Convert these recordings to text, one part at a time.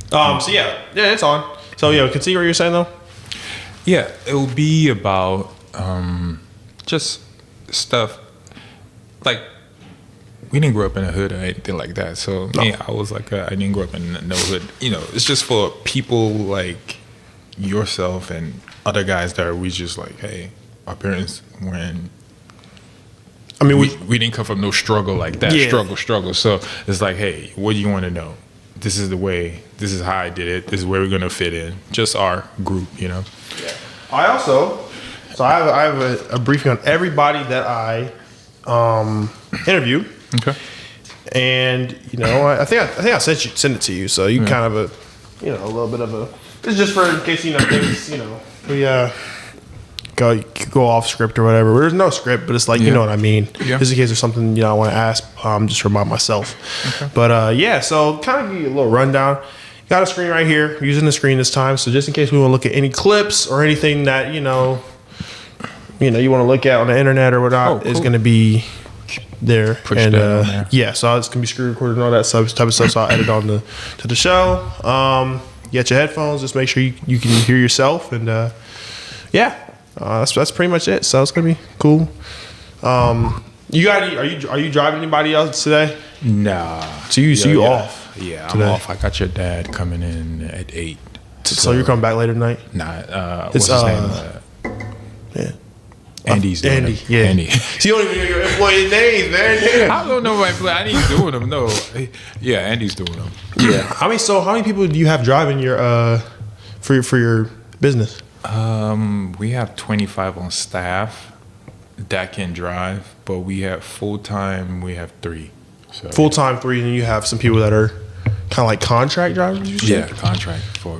So it's on. So continue what you're saying though. Yeah, it will be about just stuff like we didn't grow up in a hood or anything like that. So me, I was like, I didn't grow up in no hood. It's just for people like yourself and other guys that we just like, hey, our parents weren't. I mean, we didn't come from no struggle like that. Yeah. Struggle. So it's like, hey, what do you want to know? This is the way. This is how I did it. This is where we're gonna fit in. Just our group, Yeah. I have a briefing on everybody that I interview. Okay. And I think I sent it to you, so you kind of a little bit of a. It's just for in case things we go off script or whatever. There's no script, but it's like you know what I mean. Yeah. Just in case there's something I want to ask, just remind myself. Okay. But so kind of give you a little rundown. Got a screen right here. I'm using the screen this time, so just in case we want to look at any clips or anything that you want to look at on the internet or whatnot, is going to be there. Push that on there. Yeah, so it's gonna be screen recorded and all that type of stuff. So I'll edit on to the show. You got your headphones. Just make sure you can hear yourself, and that's pretty much it. So it's gonna be cool. You got any? Are you driving anybody else today? Nah. So you off? Yeah, today? I'm off. I got your dad coming in at 8. So you're coming back later tonight? Nah. What's his name? Andy's doing Andy, them. yeah. Andy. So you don't even know your employee names, man. Yeah. I don't know my employee. I ain't doing them. No. Yeah, Andy's doing them. Yeah. How many people do you have driving your for your business? We have 25 on staff that can drive, but we have full-time. We have 3. So, full-time 3, and you have some people that are kind of like contract drivers. Yeah, contract for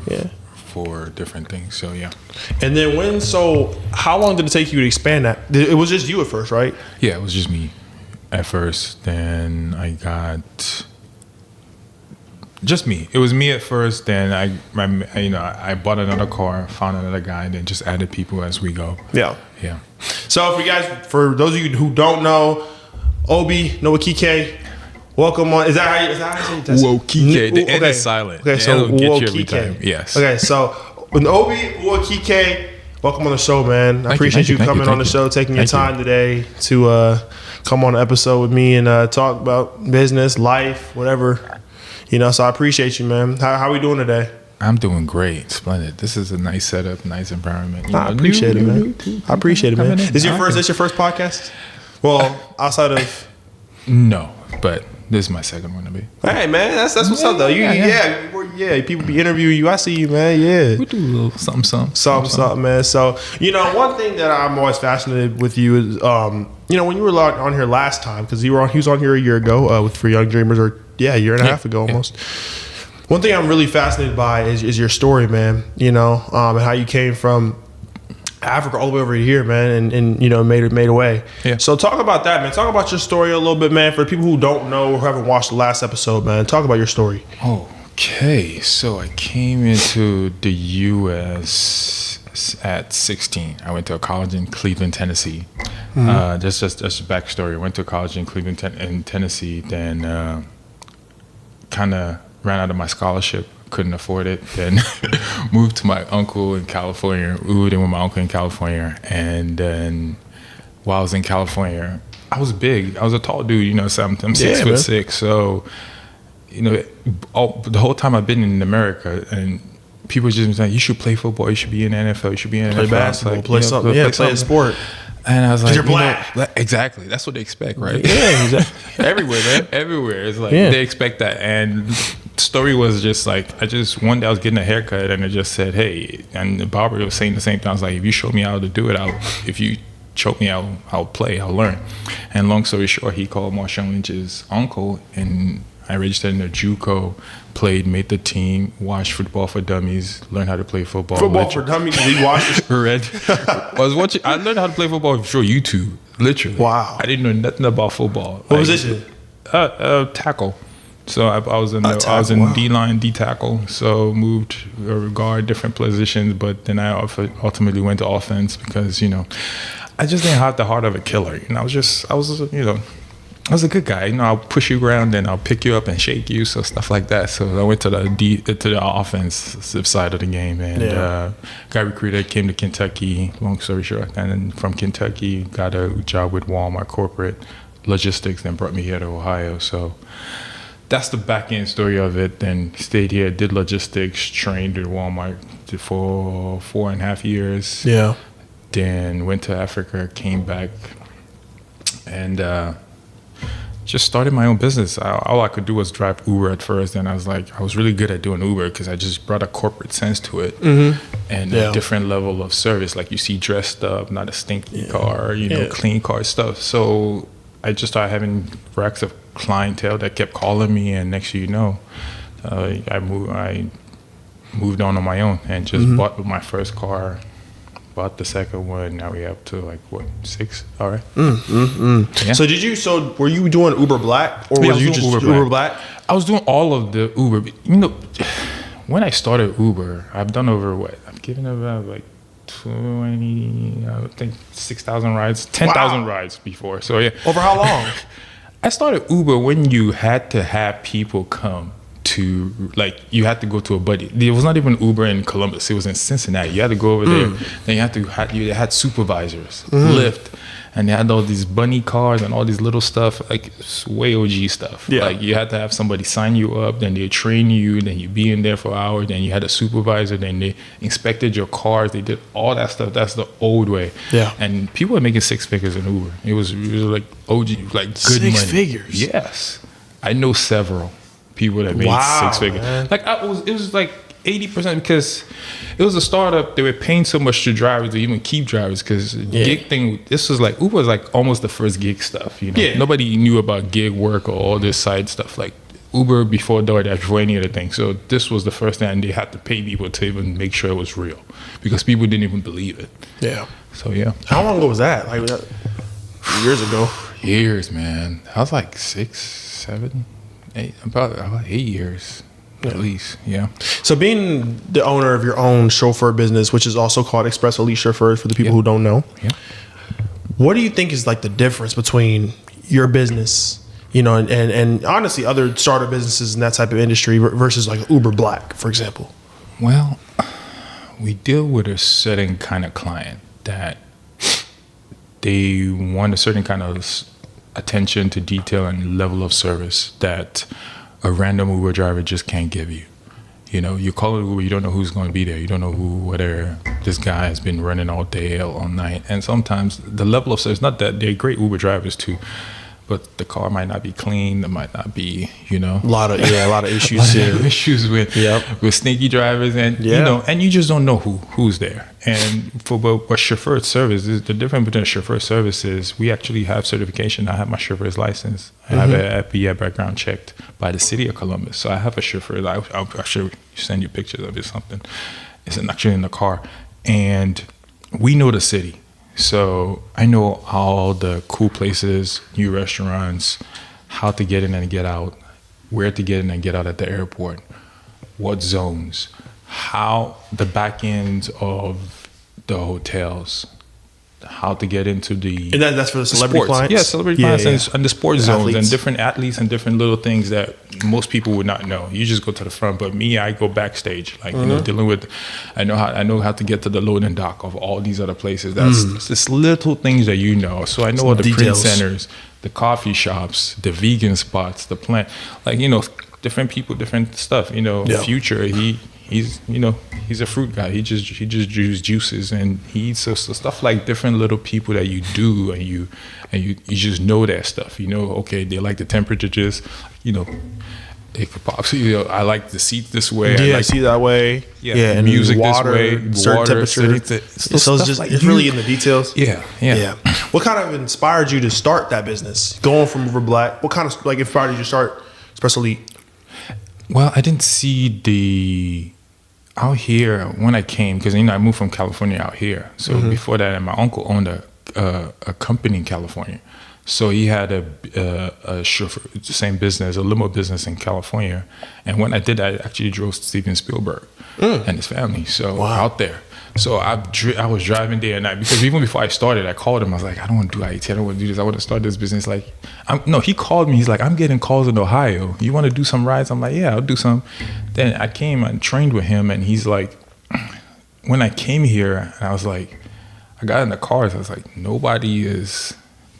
different things. So yeah. And then how long did it take you to expand that? It was just you at first, right? Yeah, it was just me at first. Then I got just me. It was me at first. Then I bought another car, found another guy, then just added people as we go. Yeah. Yeah. So for those of you who don't know, Obi Nwokike, welcome on. Is that how you say it? Nwokike. The N is silent. Okay, so it'll get you every time. Yes. Okay, so with Obi Nwokike, welcome on the show, man. I appreciate you coming on the show, taking your time today to come on an episode with me and talk about business, life, whatever. So I appreciate you, man. How we doing today? I'm doing great. Splendid. This is a nice setup, nice environment. I appreciate it, man. I appreciate it, man. This your first podcast? Well, outside of no, but this is my second one to be. Hey, man, that's what's up though. People be interviewing you. I see you, man. Yeah, we do a little something, man. So one thing that I'm always fascinated with you is when you were on here last time, because he was on here a year ago for Young Dreamers, or a year and a half ago almost. One thing I'm really fascinated by is your story, man. And how you came from Africa all the way over here, man, and made a way. Yeah. So talk about that, man. Talk about your story a little bit, man. For people who don't know or haven't watched the last episode, man, talk about your story. Okay, so I came into the U.S. at 16. I went to a college in Cleveland, Tennessee. Mm-hmm. Just a backstory. I went to college in Cleveland, Tennessee. Then kind of ran out of my scholarship. Couldn't afford it. Then moved to my uncle in California. Moved in with my uncle in California. And then while I was in California, I was big. I was a tall dude, so I'm 6'6". So, the whole time I've been in America, and people just saying, you should play football, you should be in the NFL, you should be in the play NFL. basketball, like, play something. Play a sport. And I was like, you're black. Exactly. That's what they expect, right? Yeah, exactly. Everywhere, man. Everywhere. It's like they expect that. And the story was just like, one day I was getting a haircut and it just said, hey, and the barber was saying the same thing. I was like, if you show me how to do it, if you show me I'll play, I'll learn. And long story short, he called Marshawn Lynch's uncle, and I registered in the JUCO, played, made the team, watched Football for Dummies, learned how to play football. Football for Dummies? You watched it? I learned how to play football through YouTube, literally. Wow. I didn't know nothing about football. What position? Tackle. So I was in D-line, D-tackle. So moved guard, different positions, but then I ultimately went to offense because, I just didn't have the heart of a killer. I was I was a good guy. I'll push you around and I'll pick you up and shake you, so stuff like that. So I went to the offensive side of the game, and got recruited, came to Kentucky, long story short. And then from Kentucky, got a job with Walmart corporate logistics, and brought me here to Ohio. So that's the back end story of it. Then stayed here, did logistics, trained at Walmart for 4.5 years. Yeah. Then went to Africa, came back, and just started my own business. All I could do was drive Uber at first, and I was really good at doing Uber because I just brought a corporate sense to it, and a different level of service. Like, you see dressed up, not a stinky car, clean car stuff. So I just started having racks of clientele that kept calling me, and next thing you know, I moved on my own and just bought my first car. Bought the second one. Now we have to 6. All right. Yeah. So were you doing Uber Black, or was you just Uber Black? I was doing all of the Uber. When I started Uber, I've done over I've given about 20, I think 6,000 rides, 10,000 rides before. So yeah. Over how long? I started Uber when you had to have people come to, you had to go to a buddy. There was not even Uber in Columbus. It was in Cincinnati. You had to go over there. Then they had supervisors, Lyft, and they had all these bunny cars and all these little stuff, it's way OG stuff. Yeah. You had to have somebody sign you up, then they train you, then you be in there for hours, then you had a supervisor, then they inspected your cars, they did all that stuff. That's the old way. Yeah. And people were making 6 figures in Uber. It was like OG, good money. 6 figures? Yes. I know several people that made 6 figures. Man. It was 80% because it was a startup. They were paying so much to drivers to even keep drivers, because gig thing. This was Uber was almost the first gig stuff. Nobody knew about gig work or all this side stuff. Uber before DoorDash, before any other thing. So this was the first thing, and they had to pay people to even make sure it was real, because people didn't even believe it. Yeah. So yeah. How long ago was that? Years ago. Years, man. I was 6, 7. About 8 years, at least. Yeah. So being the owner of your own chauffeur business, which is also called Express Elite Chauffeurs for the people who don't know, what do you think is the difference between your business, and honestly other startup businesses in that type of industry versus Uber Black, for example? Well, we deal with a certain kind of client that they want a certain kind of attention to detail and level of service that a random Uber driver just can't give you. You call it Uber, you don't know who's going to be there. You don't know whether this guy has been running all day or all night. And sometimes the level of service, not that they're great Uber drivers too, but the car might not be clean. There might not be, a lot of issues. Issues with sneaky drivers, and and you just don't know who's there. And for what chauffeur service is, the difference between a chauffeur service is we actually have certification. I have my chauffeur's license. I have an FBI background checked by the city of Columbus. So I have a chauffeur. I'll sure send you pictures of it. Something. It's actually in the car, and we know the city. So I know all the cool places, new restaurants, how to get in and get out, where to get in and get out at the airport, what zones, how the back ends of the hotels, how to get into the... And that's for the celebrity clients? Yeah, celebrity clients and the sports zones and different athletes and different little things that most people would not know. You just go to the front, but me, I go backstage, dealing with... I know how to get to the loading dock of all these other places. That's just little things that So I know all the print centers, the coffee shops, the vegan spots, the plant... different people, different stuff. Future, he's a fruit guy. He just juices, and he eats so stuff different little people that you do, and you just know that stuff. Okay, they like the temperature, just it could pop. I like the seat this way. Yeah, I like see that way. Yeah, and music water, this way. Certain temperature. So it's really in the details. Yeah. What kind of inspired you to start that business? Going from Uber Black, what kind of inspired you to start Express Elite? Well, I didn't see out here when I came, because I moved from California out here. So before that, my uncle owned a company in California. So he had a chauffeur, the same business, a limo business in California. And when I did that, I actually drove Steven Spielberg and his family. So out there. So I was driving day and night because even before I started, I called him. I was like, I don't want to do IT. I don't want to do this. I want to start this business. Like, no, he called me. He's like, I'm getting calls in Ohio. You want to do some rides? I'm like, yeah, I'll do some. Then I came and trained with him, and he's like, when I came here, and I was like, I got in the cars. I was like,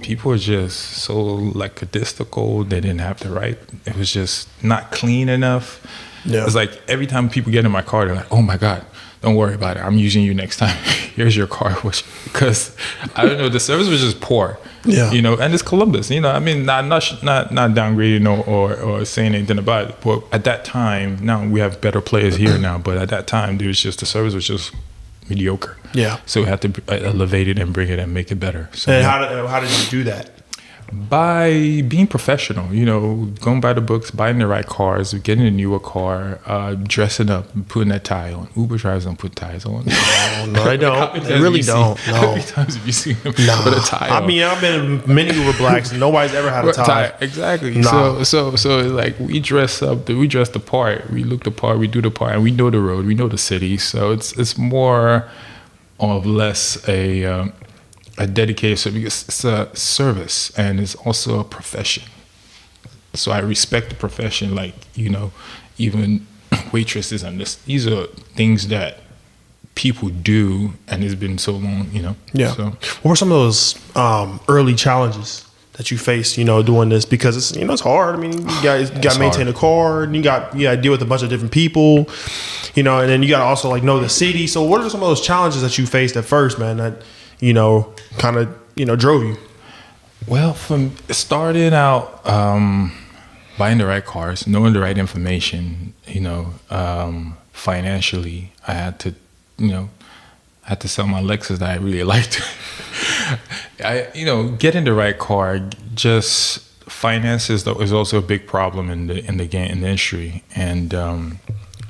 people are just so lackadaisical. They didn't have the right. It was just not clean enough. Yeah. It was like every time people get in my car, they're like, oh my God, don't worry about it. I'm using you next time. Here's your car. Because I don't know, the service was just poor. Yeah. You know, and it's Columbus. You know, I mean, not downgrading or saying anything about it. But at that time, now we have better players here now. But at that time, the service was just mediocre. Yeah. So we had to elevate it and bring it and make it better. So, and how did you do that? By being professional, you know, going by the books, buying the right cars, getting a newer car, dressing up, putting that tie on. Uber drivers don't put ties on. No, they don't. They really don't. No. How many times have you seen them put a tie on? I mean, I've been in many Uber Blacks and nobody's ever had a tie. Exactly. Nah. So like we dress up, we dress the part, we look the part, we do the part, and we know the road, we know the city. So it's more or less a dedicated service because it's a service and it's also a profession. So I respect the profession, like, you know, even waitresses and this. These are things that people do, and it's been so long, you know. Yeah. So, what were some of those early challenges that you faced, you know, doing this? Because it's, you know, it's hard. I mean, you got to maintain a car, and you got to deal with a bunch of different people, you know, and then you got to also like know the city. So what are some of those challenges that you faced at first, man? That, you know, kind of, you know, drove you? Well, from starting out, buying the right cars, knowing the right information, you know, financially, I had to sell my Lexus that I really liked. Getting the right car, just finances is also a big problem in the industry, and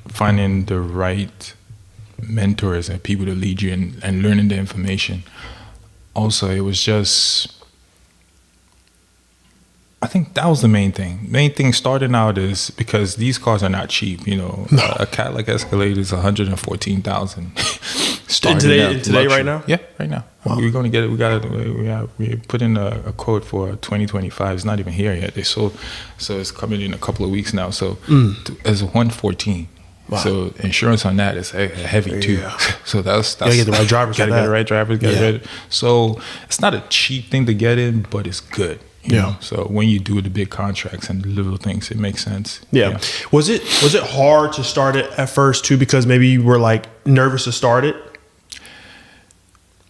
finding the right mentors and people to lead you and learning the information. Also, it was just, I think that was the main thing. Main thing starting out is because these cars are not cheap. You know, no. A Cadillac Escalade is $114,000. Today, right now? Yeah, right now. Wow. We're going to get it. We put in a code for 2025. It's not even here yet. They sold, so it's coming in a couple of weeks now. So it's 114. Wow. So insurance on that is heavy too. Yeah. So that's gotta get the right drivers. Gotta get the right drivers. So it's not a cheap thing to get in, but it's good. You know? So when you do the big contracts and the little things, it makes sense. Yeah. Was it hard to start it at first too, because maybe you were like nervous to start it?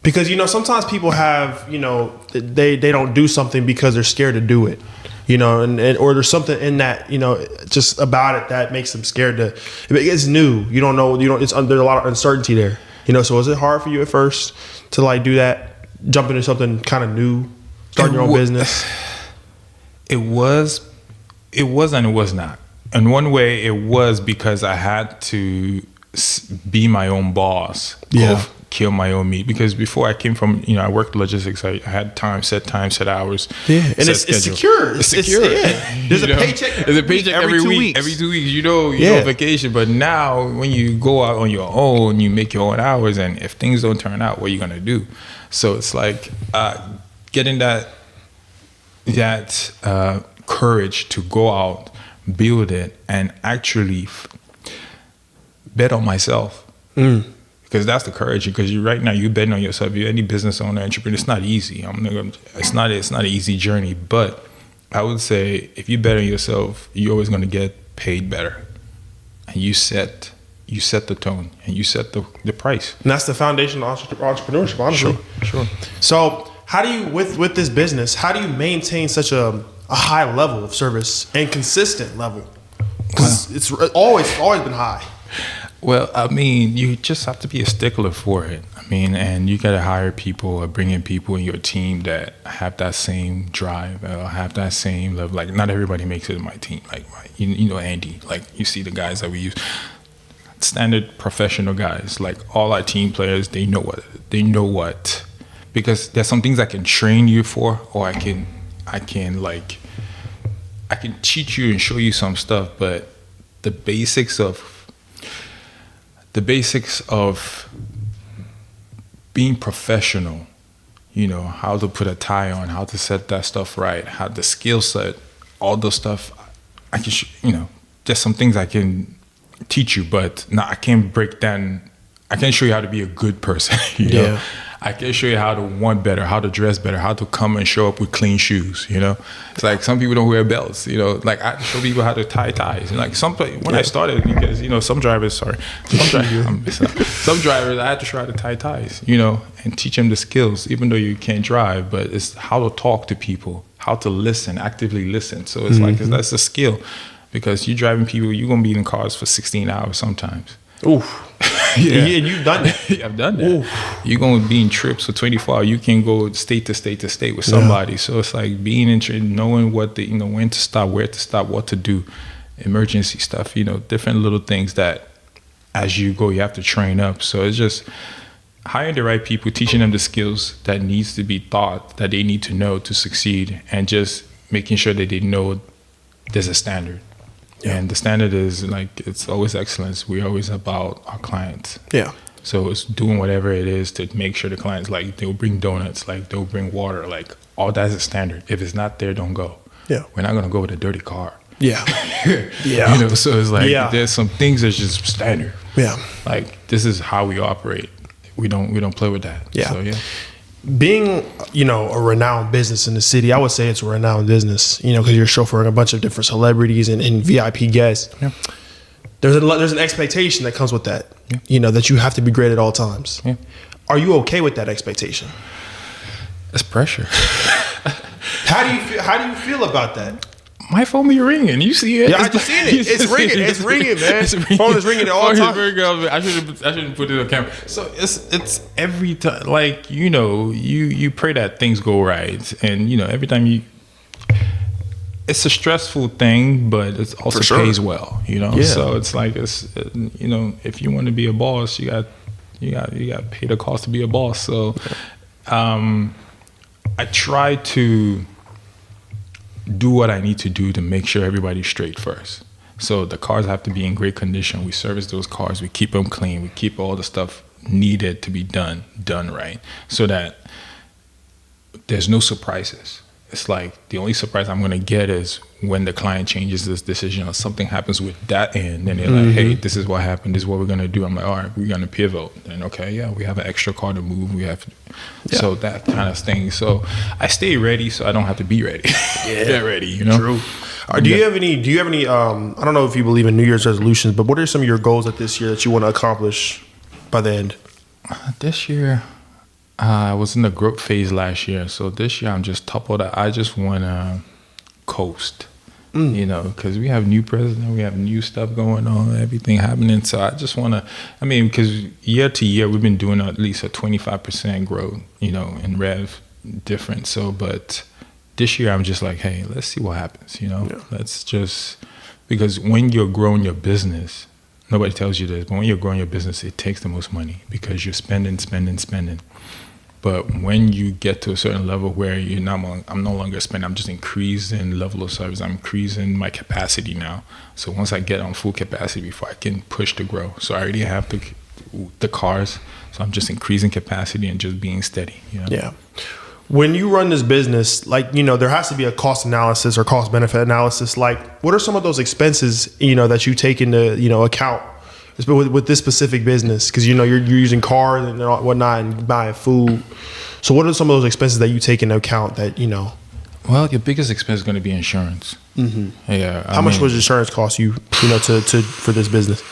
Because, you know, sometimes people have, you know, they don't do something because they're scared to do it. You know, and or there's something in that, you know, just about it that makes them scared to. It's new. You don't know. There's a lot of uncertainty there. You know, so was it hard for you at first to like do that, jump into something kind of new, start your own business? It was, and it was not. In one way, it was because I had to be my own boss. Yeah. Kill my own meat, because before I came from, you know, I worked logistics. I had set hours. Yeah, and it's secure. It's secure. There's a paycheck. There's a paycheck every week. Every 2 weeks, you know, you're on vacation. But now, when you go out on your own, you make your own hours, and if things don't turn out, what are you gonna do? So it's like getting that courage to go out, build it, and actually bet on myself. Because that's the courage. Because right now you're betting on yourself. You're any business owner, entrepreneur. It's not easy. It's not an easy journey. But I would say if you bet on yourself, you're always going to get paid better. And you set the tone and you set the price. And that's the foundation of entrepreneurship, honestly. Sure. So how do you, with this business, how do you maintain such a high level of service and consistent level? Because it's always been high. Well, I mean, you just have to be a stickler for it. I mean, and you got to hire people or bring in people in your team that have that same drive, have that same level. Like, not everybody makes it in my team. Like, you know, Andy, like, you see the guys that we use, standard professional guys. Like, all our team players, they know what, because there's some things I can train you for, or I can teach you and show you some stuff, but the basics of being professional, you know, how to put a tie on, how to set that stuff right, how the skill set, all those stuff. I can, you know, there's some things I can teach you, but I can't break down. I can't show you how to be a good person. You know? I can show you how to want better, how to dress better, how to come and show up with clean shoes. You know, it's like some people don't wear belts. You know, like I show people how to tie ties. And like when I started, because you know some drivers, some drivers, I had to show how to tie ties. You know, and teach them the skills, even though you can't drive, but it's how to talk to people, how to listen, actively listen. So it's like that's a skill, because you're driving people, you're gonna be in cars for 16 hours sometimes. Oof. Yeah, you've done that. I've done that. Oof. You're going to be in trips for 24 hours. You can go state to state to state with somebody. So it's like being in, knowing what the, you know, when to stop, where to stop, what to do, emergency stuff, you know, different little things that as you go, you have to train up. So it's just hiring the right people, teaching them the skills that needs to be taught, that they need to know to succeed, and just making sure that they know there's a standard. Yeah. And the standard is like, it's always excellence. We're always about our clients. Yeah. So it's doing whatever it is to make sure the clients, like, they'll bring donuts, like they'll bring water, like all that's a standard. If it's not there, don't go. Yeah. We're not going to go with a dirty car. Yeah. Yeah. You know, so it's like, there's some things that's just standard. Yeah. Like, this is how we operate. We don't play with that. Yeah. So, yeah. Being, you know, a renowned business in the city, I would say it's a renowned business, you know, because you're chauffeuring a bunch of different celebrities and VIP guests. Yeah. There's an expectation that comes with that, you know, that you have to be great at all times. Yeah. Are you okay with that expectation? It's pressure. How do you feel about that? My phone be ringing. You see it? Yeah, I just seen it. It's ringing. It's ringing, man. Phone is ringing all the time. I shouldn't put it on camera. So it's every time. Like, you know, you pray that things go right, and you know, every time it's a stressful thing, but it also pays well. You know, so it's like you know, if you want to be a boss, you got to pay the cost to be a boss. So, I try to do what I need to do to make sure everybody's straight first. So the cars have to be in great condition. We service those cars. We keep them clean. We keep all the stuff needed to be done right, so that there's no surprises. It's like the only surprise I'm going to get is when the client changes this decision or something happens with that end. Then they're like, hey, this is what happened. This is what we're going to do. I'm like, all right, we're going to pivot. And okay, yeah, we have an extra car to move. We have so that kind of thing. So I stay ready so I don't have to be ready. Get ready, you know? True. Do you have any, I don't know if you believe in New Year's resolutions, but what are some of your goals this year that you want to accomplish by the end? This year, I was in the growth phase last year, so this year I'm just top of that. I just want to coast, you know, because we have new president, we have new stuff going on, everything happening. So I just want to, I mean, because year to year we've been doing at least a 25% growth, you know, in rev different. So, but this year I'm just like, hey, let's see what happens, you know. Let's just, because when you're growing your business, nobody tells you this, but when you're growing your business, it takes the most money because you're spending. But when you get to a certain level where I'm no longer spending, I'm just increasing level of service. I'm increasing my capacity now. So once I get on full capacity before I can push to grow. So I already have the cars. So I'm just increasing capacity and just being steady. You know? Yeah. When you run this business, like, you know, there has to be a cost analysis or cost benefit analysis. Like, what are some of those expenses, you know, that you take into, you know, account with this specific business? Because, you know, you're using cars and whatnot and buying food. So what are some of those expenses that you take into account that, you know? Well, your biggest expense is going to be insurance. Mm-hmm. Yeah. How much was insurance cost you, you know, for this business?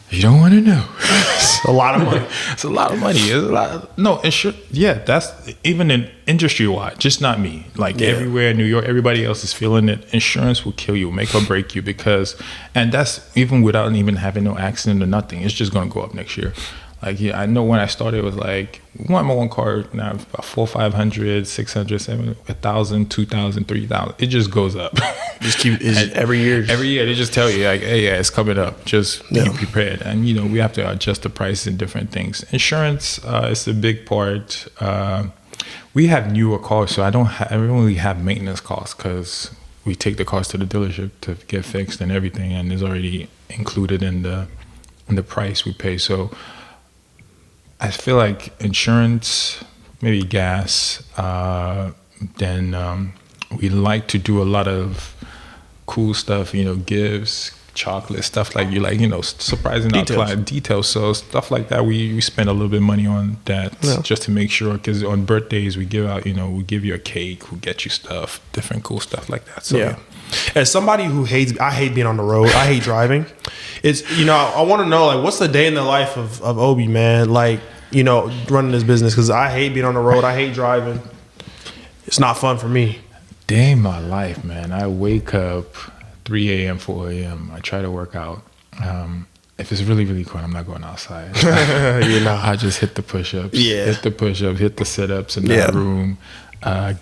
You don't want to know. It's a lot of money. It's a lot of money. It's a lot. No, that's even in industry-wide, just not me. Like everywhere in New York, everybody else is feeling it. Insurance will kill you, make or break you, and that's even without even having no accident or nothing. It's just going to go up next year. Like, I know when I started, it was like, my one car now, about 400, 500, 600, 700, 1,000, 2,000, 3,000. It just goes up. Just keep every year. Every year they just tell you like, hey, it's coming up. Just be prepared. And you know, we have to adjust the prices and different things. Insurance is a big part. We have newer cars, so I don't really have maintenance costs because we take the cars to the dealership to get fixed and everything, and it's already included in the price we pay. So I feel like insurance, maybe gas. Then we like to do a lot of cool stuff, gifts, chocolate, stuff like surprising our client details. So stuff like that, we spend a little bit of money on that just to make sure, because on birthdays we give out, we give you a cake, we get you stuff, different cool stuff like that. So yeah. As somebody who I hate being on the road, I hate driving. It's, I want to know, like, what's the day in the life of Obi, man? Like, running this business, because I hate being on the road. I hate driving. It's not fun for me. Day in my life, man. I wake up 3 a.m., 4 a.m. I try to work out. If it's really, really cold, I'm not going outside. I just hit the push-ups. Yeah. Hit the push-ups, hit the sit-ups in that room.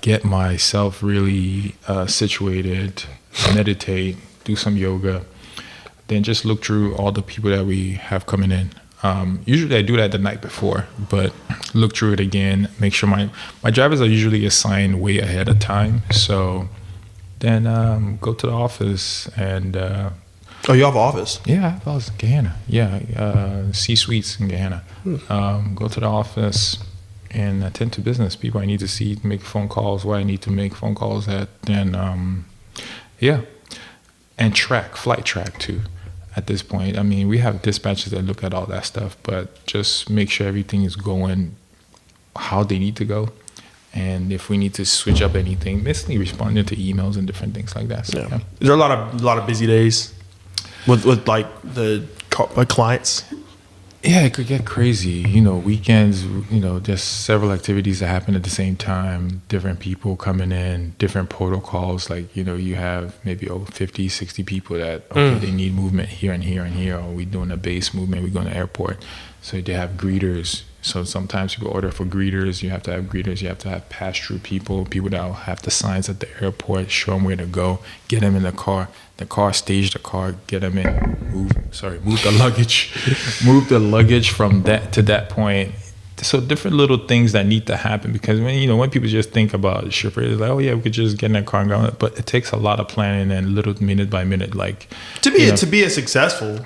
Get myself really situated, meditate, do some yoga. Then just look through all the people that we have coming in. Usually I do that the night before, but look through it again, make sure my drivers are usually assigned way ahead of time. So then go to the office and... oh, you have an office? Yeah, I have an office in Gahanna. Yeah, C-suites in Gahanna. Go to the office and attend to business. People I need to see, make phone calls, where I need to make phone calls at. Then, and flight track too. At this point, I mean, we have dispatchers that look at all that stuff, but just make sure everything is going how they need to go. And if we need to switch up anything, basically responding to emails and different things like that. So, Is there a lot of busy days with like the clients? Yeah, it could get crazy. Weekends, just several activities that happen at the same time, different people coming in, different protocols. Like, you have maybe 50, 60 people that, they need movement here and here and here. Or we doing a base movement, we go to the airport. So they have greeters. So sometimes people order for greeters. You have to have greeters. You have to have pass-through people that have the signs at the airport, show them where to go, get them in the car, stage the car, get them in, move the luggage from that to that point. So different little things that need to happen, because when people just think about chauffeur, it's like, oh yeah, we could just get in that car and go. But it takes a lot of planning and little minute by minute, like to be a successful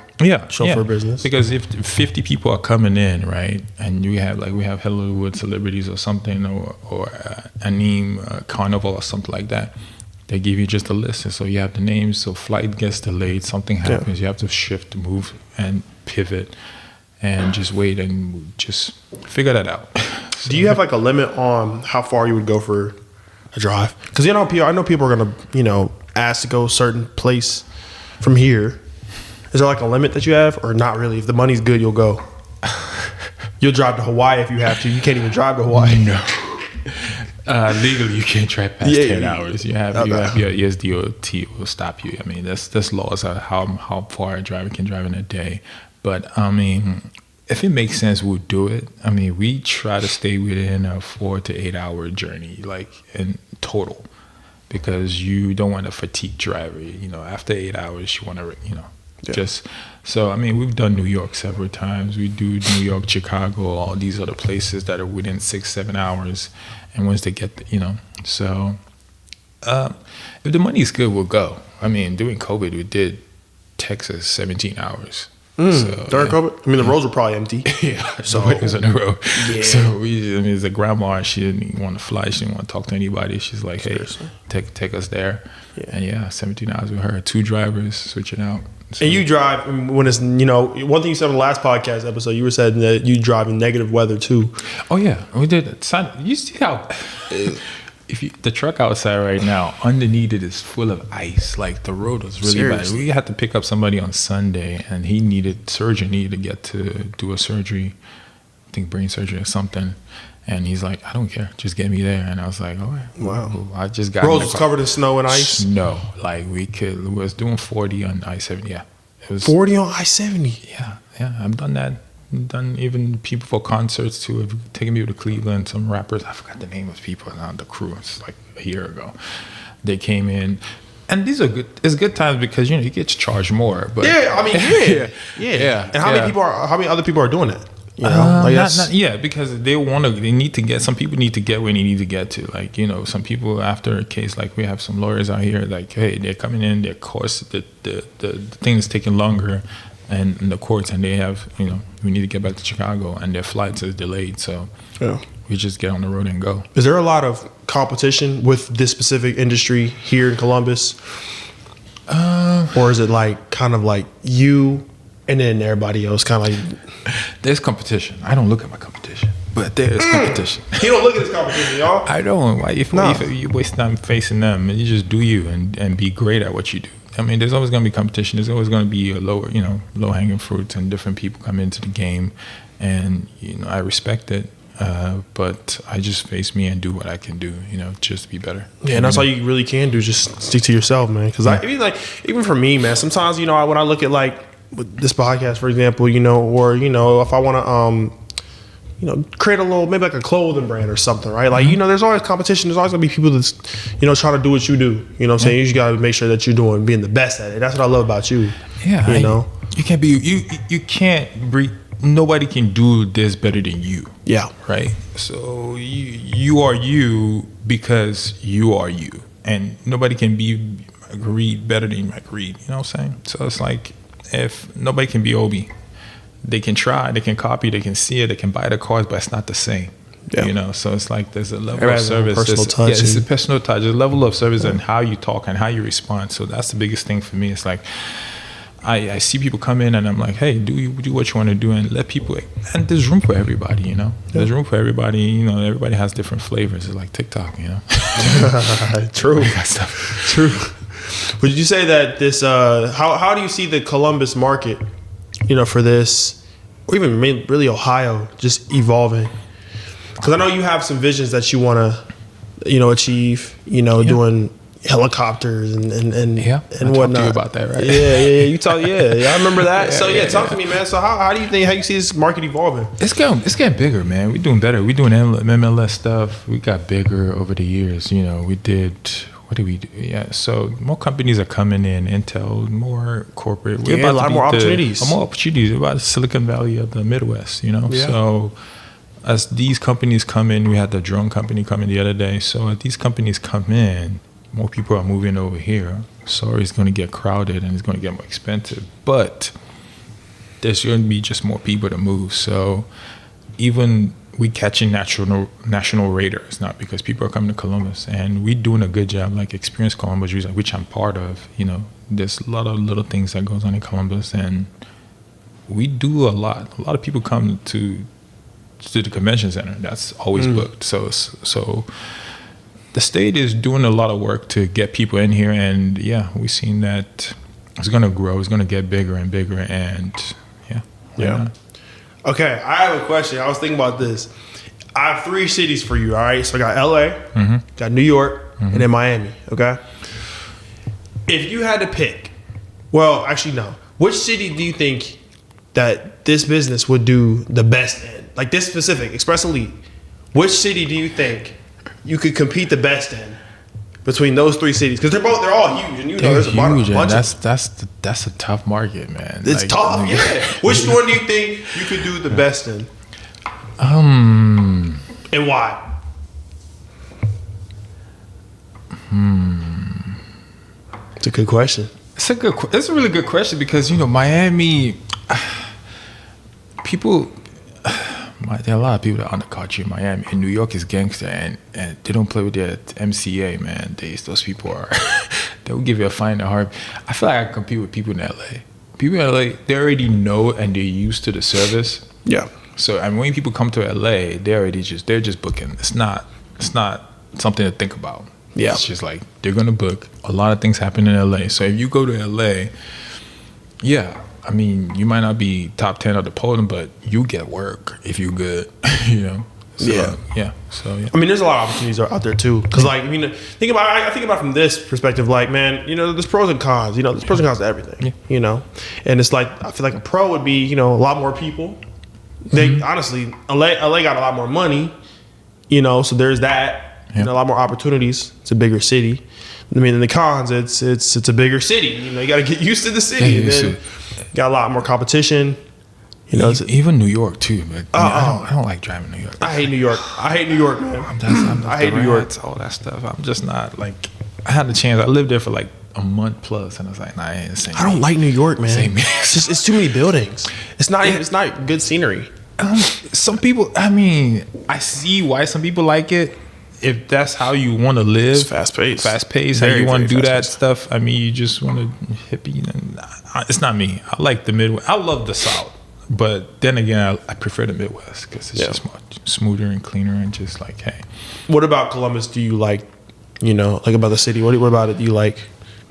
chauffeur business. Because if 50 people are coming in, right, and we have Hollywood celebrities or something, or Anim Carnival or something like that, they give you just a list, and so you have the names. So flight gets delayed, something happens, you have to shift, move, and pivot. And just wait and just figure that out. So, do you have like a limit on how far you would go for a drive? Because I know people are gonna ask to go a certain place from here. Is there like a limit that you have, or not really? If the money's good, you'll go. You'll drive to Hawaii if you have to. You can't even drive to Hawaii. No. Legally, you can't drive past 10 hours. You have your ESDOT will stop you. I mean, that's laws of how far a driver can drive in a day. But, I mean, if it makes sense, we'll do it. I mean, we try to stay within a 4 to 8 hour journey, like in total, because you don't want a fatigued driver. After 8 hours, you want to, just. So, I mean, we've done New York several times. We do New York, Chicago, all these other places that are within 6-7 hours. And once they get, so if the money is good, we'll go. I mean, during COVID, we did Texas 17 hours. During COVID? I mean, the roads were probably empty. So it was on the road. Yeah. So as a grandma, she didn't want to fly. She didn't want to talk to anybody. She's like, hey, take us there. Yeah. And 17 hours with her, 2 drivers, switching out. So. And you drive when it's, one thing you said on the last podcast episode, you were saying that you drive in negative weather too. Oh yeah, we did. You see how the truck outside right now, underneath it is full of ice. Like the road was really bad. We had to pick up somebody on Sunday, and he needed to get to do a surgery, I think brain surgery or something. And he's like, I don't care, just get me there. And I was like, all right. Wow. Cool. I just got roads was covered in snow and ice. No, like we was doing 40 on I-70. Yeah, it was 40 on I-70. Yeah, I've done that. Done even people for concerts too. I've taken people to Cleveland. Some rappers, I forgot the name of people on the crew. It's like a year ago. They came in, and these are good. It's good times because you get charged more. But yeah. And how many other people are doing it? Because they need to get. Some people need to get where they need to get to. Like some people after a case, like we have some lawyers out here. Like, hey, they're coming in. Their course, the thing is taking longer. and the courts, and they have, we need to get back to Chicago, and their flights is delayed. So we just get on the road and go. Is there a lot of competition with this specific industry here in Columbus? Or is it like kind of like you and then everybody else kind of like... There's competition. I don't look at my competition, but there is competition. You don't look at this competition, y'all? I don't. Like, if you waste time facing them, and you just do you and be great at what you do. I mean, there's always going to be competition. There's always going to be a low hanging fruits, and different people come into the game, and I respect it. But I just face me and do what I can do, just to be better. Yeah, and that's all you really can do. Just stick to yourself, man. Because even for me, man, sometimes when I look at like this podcast, for example, or if I want to create a little, maybe like a clothing brand or something, right? Like, there's always competition. There's always gonna be people that's, trying to do what you do. You know what I'm saying? You just gotta make sure that you're being the best at it. That's what I love about you. Yeah. You can't be, you can't breathe. Nobody can do this better than you. Yeah. Right? So you are you because you are you. And nobody can be Reed better than Mike Reed. You know what I'm saying? So it's like, if nobody can be Obi, they can try, they can copy, they can see it, they can buy the cars, but it's not the same. Yeah. So it's like there's a level of service. Personal touch. Yeah, it's a personal touch. There's a level of service and how you talk and how you respond. So that's the biggest thing for me. It's like I see people come in and I'm like, hey, do what you want to do and let people, and there's room for everybody, There's room for everybody, everybody has different flavors. It's like TikTok, True. True. Would you say that this, how do you see the Columbus market, for this, or even really Ohio, just evolving? Because I know you have some visions that you want to, achieve, doing helicopters and whatnot. Talked to you about that, right? Yeah. You talk. Yeah, I remember that. Talk to me, man. So how do you see this market evolving? It's getting bigger, man. We're doing better. We're doing MLS stuff. We got bigger over the years. We did. What do we do? Yeah, so more companies are coming in, Intel, more corporate. We're about a lot more opportunities. More opportunities. We're about the Silicon Valley of the Midwest, Yeah. So as these companies come in, we had the drone company come in the other day. So as these companies come in, more people are moving over here. Sorry, it's going to get crowded and it's going to get more expensive. But there's going to be just more people to move. So even we catching national radars, not because people are coming to Columbus, and we doing a good job, like Experience Columbus, which I'm part of. There's a lot of little things that goes on in Columbus, and we do a lot. A lot of people come to the convention center. That's always booked. So the state is doing a lot of work to get people in here, and we've seen that it's going to grow. It's going to get bigger and bigger, and yeah. Okay, I have a question. I was thinking about this. I have 3 cities for you, all right? So I got LA, got New York, and then Miami, okay? If you had to pick, well, actually, no. Which city do you think that this business would do the best in? Like this specific, Express Elite. Which city do you think you could compete the best in between those 3 cities? Because they're all huge, and there's a bunch of them. That's a tough market, man. It's tough, yeah. Which one do you think you could do the best in? And why? It's a good question. It's a really good question because Miami, people. There are a lot of people that undercut you in Miami. And New York is gangster, and they don't play with their MCA, man. Those people are, they will give you a fine in a heart. I feel like I compete with people in LA. People in LA, they already know and they're used to the service. Yeah. So when people come to LA, they're just booking. It's not something to think about. Yeah. It's just like they're gonna book. A lot of things happen in LA. So if you go to LA, I mean, you might not be top 10 of the podium, but you get work if you're good, So, yeah. I mean, there's a lot of opportunities out there too. Because, I think about it from this perspective. Like, man, there's pros and cons. There's pros and cons to everything. Yeah. And it's like I feel like a pro would be, a lot more people. They honestly, LA got a lot more money. So there's that. Yeah. A lot more opportunities. It's a bigger city. I mean, in the cons, it's a bigger city. You got to get used to the city. And then got a lot more competition. Even New York too. But I don't like driving New York. I hate New York. I hate New York, man. I hate New York. All that stuff. I'm just not like. I had the chance. I lived there for like a month plus, and I was like, nah, I ain't saying. I don't like New York, man. Same. It's too many buildings. It's not good scenery. Some people, I mean, I see why some people like it. If that's how you want to live, It's fast paced. how you want to do that stuff. I mean, you just want to hippie. And it's not me. I like the Midwest. I love the South, but then again, I prefer the Midwest because it's just much smoother and cleaner and just like, hey. What about Columbus? Do you like? Like about the city? What about it? Do you like?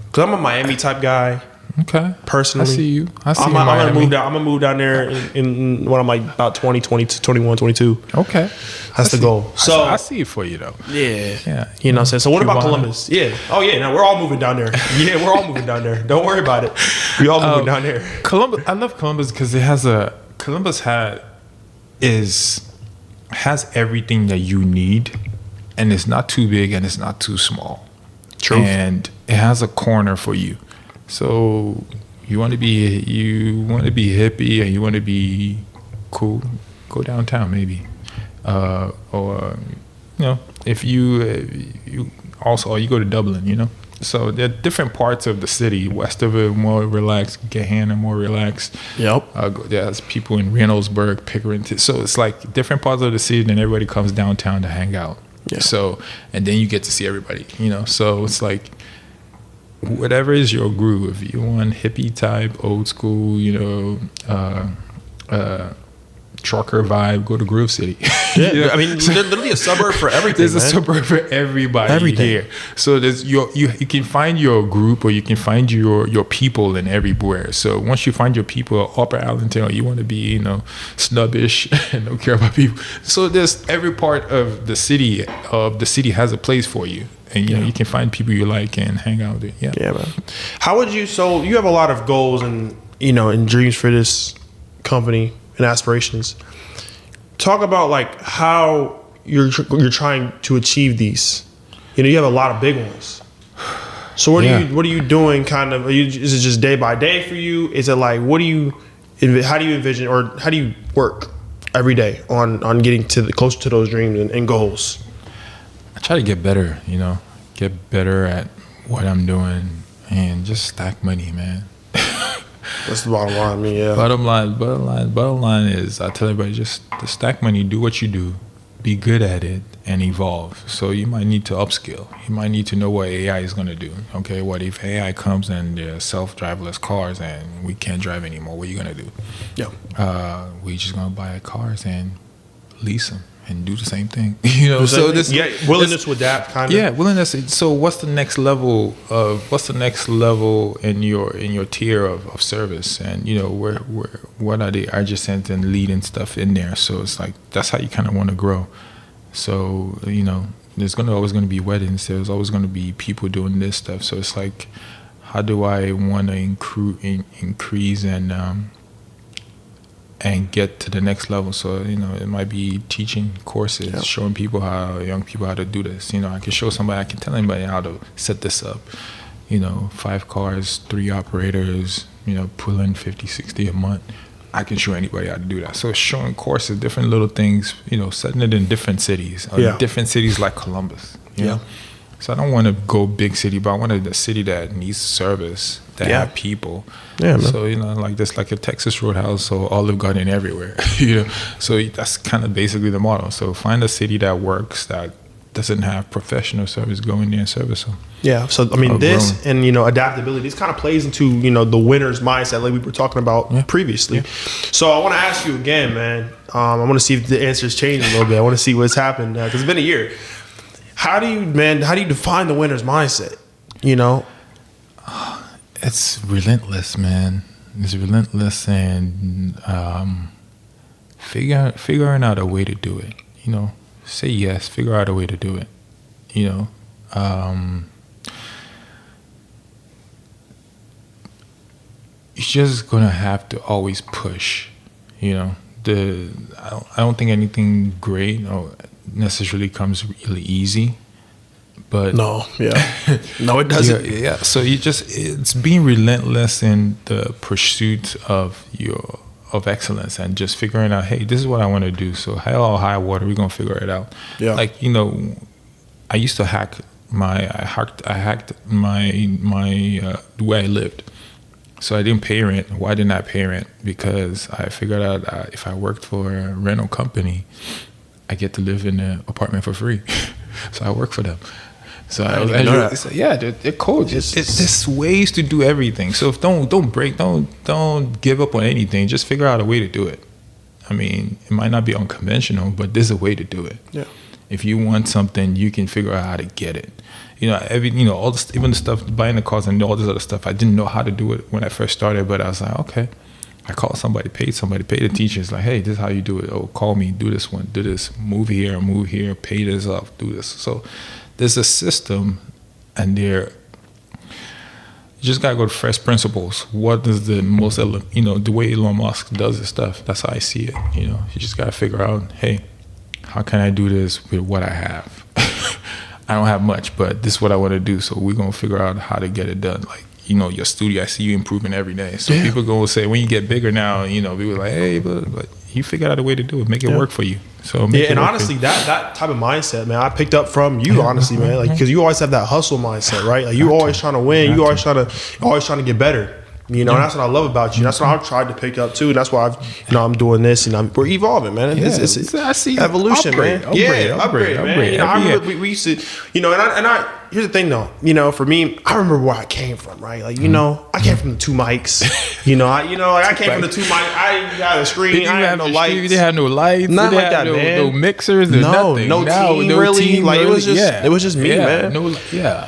Because I'm a Miami type guy. Okay. Personally, I see you. I'm gonna move down there in when I'm like about 20, 21, 22. Okay. That's the goal. So I see it for you though. Yeah. Yeah. You know what I'm saying? So what about Cubana. Columbus? Yeah. Oh yeah, no, we're all moving down there. Yeah, we're all moving down there. Don't worry about it. We all moving down there. Columbus, I love Columbus because Columbus has everything that you need, and it's not too big and it's not too small. True. And it has a corner for you. So you want to be hippie and you want to be cool, go downtown maybe, or if you also, or you go to Dublin, So there are different parts of the city. West of it more relaxed, Gahanna more relaxed. Yep. There's people in Reynoldsburg, Pickering. So it's like different parts of the city, and everybody comes downtown to hang out. Yeah. So, and then you get to see everybody, So it's like, whatever is your groove. If you want hippie type, old school, trucker vibe, go to Grove City. Yeah. I mean, there's literally a suburb for everything. There's a suburb for everybody here. So there's you can find your group, or you can find your people in everywhere. So once you find your people, Upper Arlington, you want to be snobbish and don't care about people. So there's every part of the city has a place for you. And you can find people you like and hang out with. Yeah, man. How would you? So you have a lot of goals and and dreams for this company and aspirations. Talk about like how you're trying to achieve these. You have a lot of big ones. So what are you doing? Kind of, is it just day by day for you? Is it like how do you envision, or how do you work every day on getting closer to those dreams and goals? I try to get better, get better at what I'm doing and just stack money, man. That's the bottom line. I mean, yeah. Bottom line is, I tell everybody, just to stack money, do what you do, be good at it, and evolve. So you might need to upskill. You might need to know what AI is going to do. Okay, what if AI comes and there's self-driverless cars and we can't drive anymore? What are you going to do? Yeah. We just going to buy cars and lease them and do the same thing. So this willingness to adapt, kind of. Yeah, willingness. So what's the next level in your tier of service, and what are the adjacent and leading stuff in there? So it's like that's how you kind of want to grow. So there's always going to be weddings. There's always going to be people doing this stuff. So it's like, how do I want to increase and get to the next level? So it might be teaching courses, showing young people how to do this. I can show somebody, I can tell anybody how to set this up. 5 cars, 3 operators, pull in 50, 60 a month. I can show anybody how to do that. So showing courses, different little things, setting it in different cities, different cities like Columbus. Yeah. So I don't want to go big city, but I wanted a city that needs service, that have people. Yeah, man. So like this, like a Texas Roadhouse, so Olive Garden everywhere. So that's kind of basically the model. So find a city that works, that doesn't have professional service, go in there and service them. Yeah. So I mean, this and adaptability, this kind of plays into the winner's mindset, like we were talking about previously. Yeah. So I want to ask you again, man. I want to see if the answers change a little bit. I want to see what's happened because it's been a year. How do you define the winner's mindset? It's relentless, man. It's relentless, and figuring out a way to do it. Say yes, figure out a way to do it. You're just gonna have to always push. I don't think anything great necessarily comes really easy, but no, it doesn't. Yeah. So it's being relentless in the pursuit of excellence and just figuring out, hey, this is what I want to do. So hell or high water, we're gonna figure it out. Yeah. Like I used to hack I hacked my the way I lived. So I didn't pay rent. Why didn't I pay rent? Because I figured out if I worked for a rental company, I get to live in an apartment for free. So I work for them. So I was they're cool. There's ways to do everything. So don't give up on anything. Just figure out a way to do it. I mean, it might not be unconventional, but there's a way to do it. Yeah. If you want something, you can figure out how to get it. All this, even the stuff, buying the cars and all this other stuff, I didn't know how to do it when I first started, but I was like, okay. I called somebody, paid the teachers, like, hey, this is how you do it. Oh, call me, do this one, do this, move here, pay this off, do this. So there's a system, and you just gotta go to first principles. What is the most, the way Elon Musk does his stuff? That's how I see it. You just gotta figure out, hey, how can I do this with what I have? I don't have much, but this is what I want to do. So we're going to figure out how to get it done. Like, your studio, I see you improving every day. So people going to say, when you get bigger now, people are like, hey, but you figured out a way to do it. Make it work for you. So and honestly, that type of mindset, man, I picked up from you, honestly, man. Like, because you always have that hustle mindset, right? Like, you always trying to win. You always trying to get better. And that's what I love about you. That's what I've tried to pick up too. That's why I'm doing this, and we're evolving, man. It's I see evolution, upgrade, man. Upgrade, man. I remember we used to, and I here's the thing though, for me, I remember where I came from, right? Like, I came from the 2 mics. I came from the 2 mics. I had a screen. I had no lights. They had no lights. Nothing like that, man. No mixers. Nothing. No team really. Like, it was just me, man.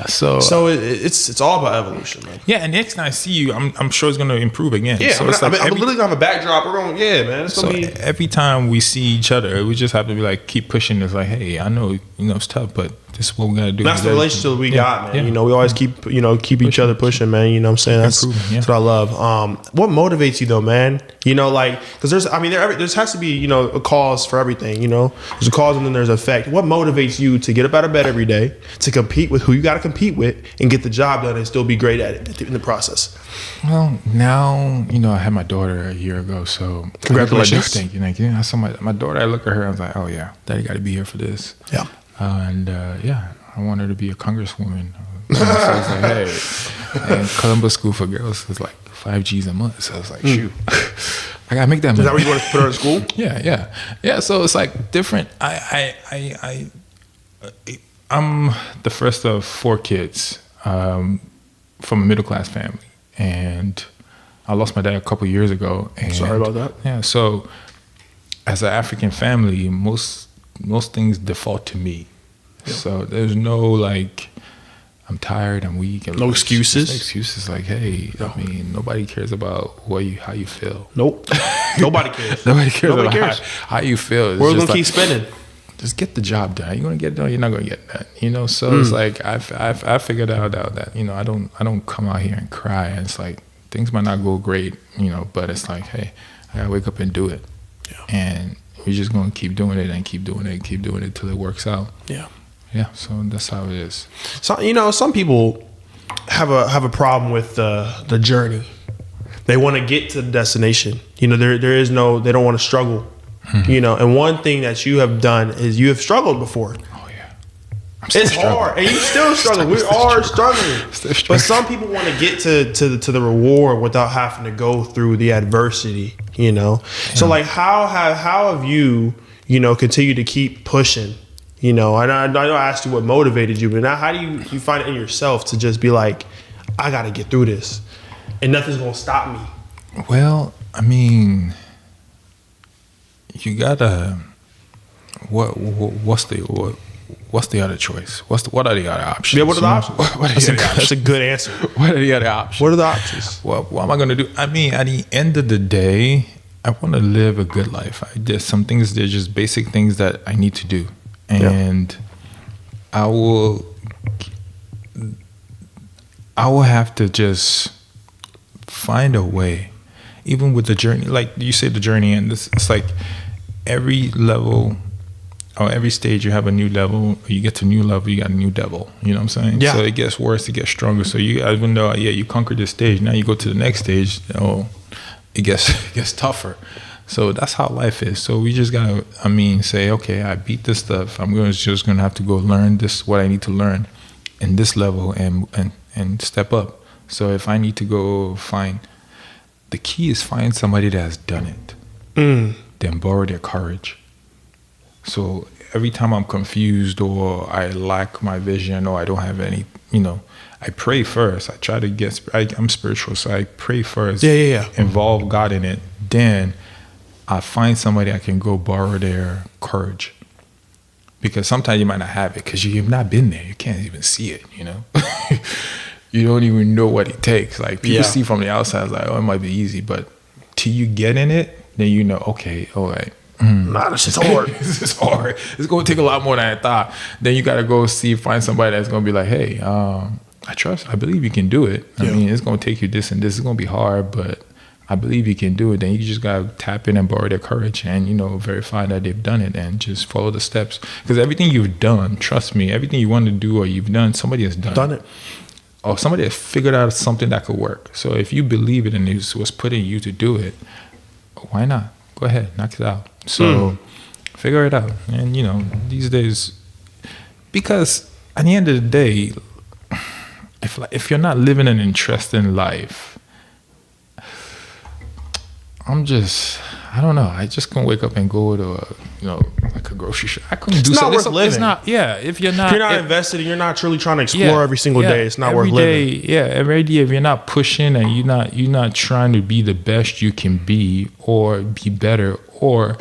So it's all about evolution, man. Yeah, and next time I see you, I'm sure it's gonna improve again. Yeah, so I'm literally gonna have a backdrop. We're going, man. It's gonna be every time we see each other, we just have to be like, keep pushing. It's like, hey, I know it's tough, but this is what we gotta do. That's the relationship we got, man. We always keep each other pushing, man. You know what I'm saying? That's what I love. What motivates you though, man? Because there has to be a cause for everything. There's a cause and then there's an effect. What motivates you to get up out of bed every day, to compete with who you got to compete with, and get the job done and still be great at it in the process? Well, now I had my daughter a year ago, so congratulations. Thank you. I saw my daughter. I look at her. I was like, oh yeah, Daddy got to be here for this. Yeah. I want her to be a congresswoman. So I was like, hey, and Columbus School for Girls is like $5,000 a month. So I was like, shoot, I gotta make that money. Is that where you want to put her in school? Yeah. So it's like different. I'm the first of 4 kids from a middle class family, and I lost my dad a couple years ago. And sorry about that. Yeah. So as an African family, most things default to me. Yeah. So there's no like, I'm tired, I'm weak. No excuses. Excuses like, hey, nobody cares about how you feel. Nope. Nobody cares. Nobody cares how you feel. We're gonna keep spinning. Just get the job done. You're gonna get it done. You're not gonna get that. So it's like I figured out that I don't come out here and cry. And it's like things might not go great, but it's like, hey, I gotta wake up and do it. Yeah. And we're just gonna keep doing it and keep doing it and keep doing it till it works out. Yeah. Yeah. So that's how it is. So some people have a problem with the journey. They want to get to the destination. They don't want to struggle. Mm-hmm. And one thing that you have done is you have struggled before. Oh yeah. It's hard, and you still struggle. We are struggling. But some people want to get to the reward without having to go through the adversity. Yeah. So like, how have you continued to keep pushing? And I know I asked you what motivated you, but now how do you find it in yourself to just be like, I got to get through this, and nothing's gonna stop me? Well, I mean, you gotta. What's the other choice? What are the other options? Yeah, what are the options? That's a good answer. What are the other options? What are the options? Well, what am I gonna do? I mean, at the end of the day, I want to live a good life. There's some things. There's just basic things that I need to do, and I will have to just find a way, even with the journey. Like you say, the journey, and it's like every level or every stage you have a new level. You get to a new level, you got a new devil. You know what I'm saying? Yeah. So it gets worse, it gets stronger. So even though you conquered this stage, now you go to the next stage. It gets tougher. So that's how life is. So we just gotta, say, okay, I beat this stuff. I'm just gonna have to go learn this, what I need to learn, in this level and step up. So if I need to go find, the key is find somebody that has done it, then borrow their courage. So every time I'm confused or I lack my vision or I don't have any, I pray first. I try to get, I'm spiritual, so I pray first. Yeah. Involve God in it. Then I find somebody I can go borrow their courage. Because sometimes you might not have it because you've not been there. You can't even see it, You don't even know what it takes. Like people see from the outside, it's like, oh, it might be easy. But till you get in it, then okay, all right. Nah, this is hard. This is hard. It's going to take a lot more than I thought. Then you got to go find somebody that's going to be like, hey, I believe you can do it. I mean, it's going to take you this and this. It's going to be hard, but I believe you can do it. Then you just got to tap in and borrow their courage and, verify that they've done it and just follow the steps. Because everything you've done, trust me, everything you want to do or you've done, somebody has done it. Or somebody has figured out something that could work. So if you believe it and it was put in you to do it, why not? Go ahead, knock it out. So figure it out. And, these days, because at the end of the day, if you're not living an interesting life, I don't know. I just can't wake up and go to like a grocery store. I couldn't do something. It's not worth living. It's not, if you're not invested and you're not truly trying to explore every single day, it's not worth living. Every day, if you're not pushing and you're not trying to be the best you can be or be better or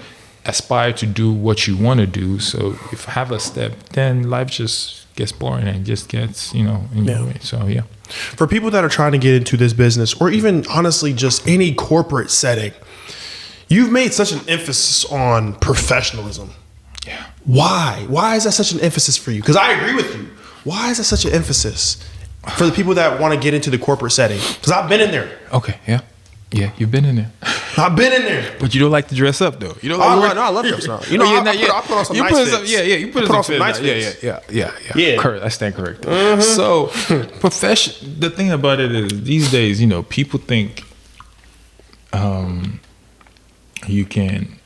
aspire to do what you want to do. So if you have a step, then life just gets boring and just gets, in your way. So, yeah. For people that are trying to get into this business or even honestly just any corporate setting, you've made such an emphasis on professionalism. Yeah. Why? Why is that such an emphasis for you? Because I agree with you. Why is that such an emphasis for the people that want to get into the corporate setting? Because I've been in there. Okay, yeah. Yeah, you've been in there. I've been in there. But you don't like to dress up, though. You don't like I love dressing up. I put on some nice fits. You put on some nice fits. Yeah. Correct. I stand correct. So, the thing about it is, these days, people think you can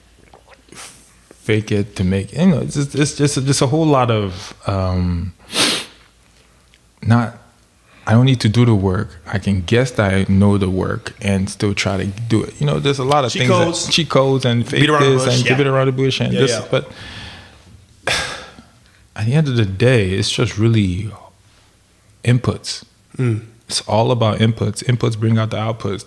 fake it to make it. It's just a whole lot of I don't need to do the work. I can guess that I know the work and still try to do it. There's a lot of cheat codes and fake this and keep it around the bush and this. But at the end of the day, it's just really inputs. It's all about inputs. Inputs bring out the outputs.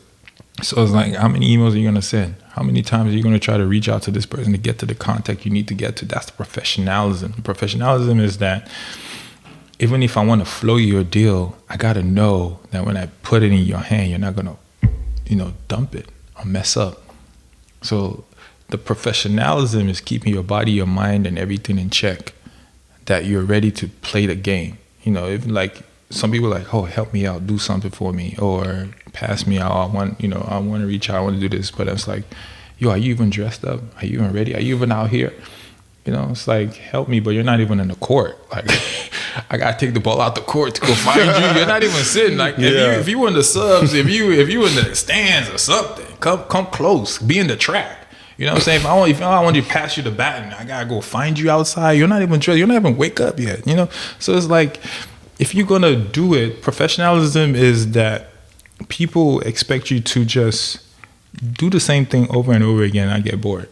So it's like, how many emails are you going to send? How many times are you going to try to reach out to this person to get to the contact you need to get to? That's the professionalism. Professionalism is that even if I want to flow your deal, I got to know that when I put it in your hand, you're not going to, dump it or mess up. So the professionalism is keeping your body, your mind, and everything in check, that you're ready to play the game. Even like some people are like, oh, help me out, do something for me, or pass me out. I want to reach out, I want to do this. But it's like, yo, are you even dressed up? Are you even ready? Are you even out here? It's like, help me, but you're not even in the court. Like, I gotta take the ball out the court to go find you. You're not even sitting. Like, if you in the subs, if you in the stands or something, come close. Be in the track. You know what I'm saying? If I want to pass you the baton, I gotta go find you outside. You're not even dressed. You're not even wake up yet. So it's like, if you're gonna do it, professionalism is that people expect you to just do the same thing over and over again. I get bored.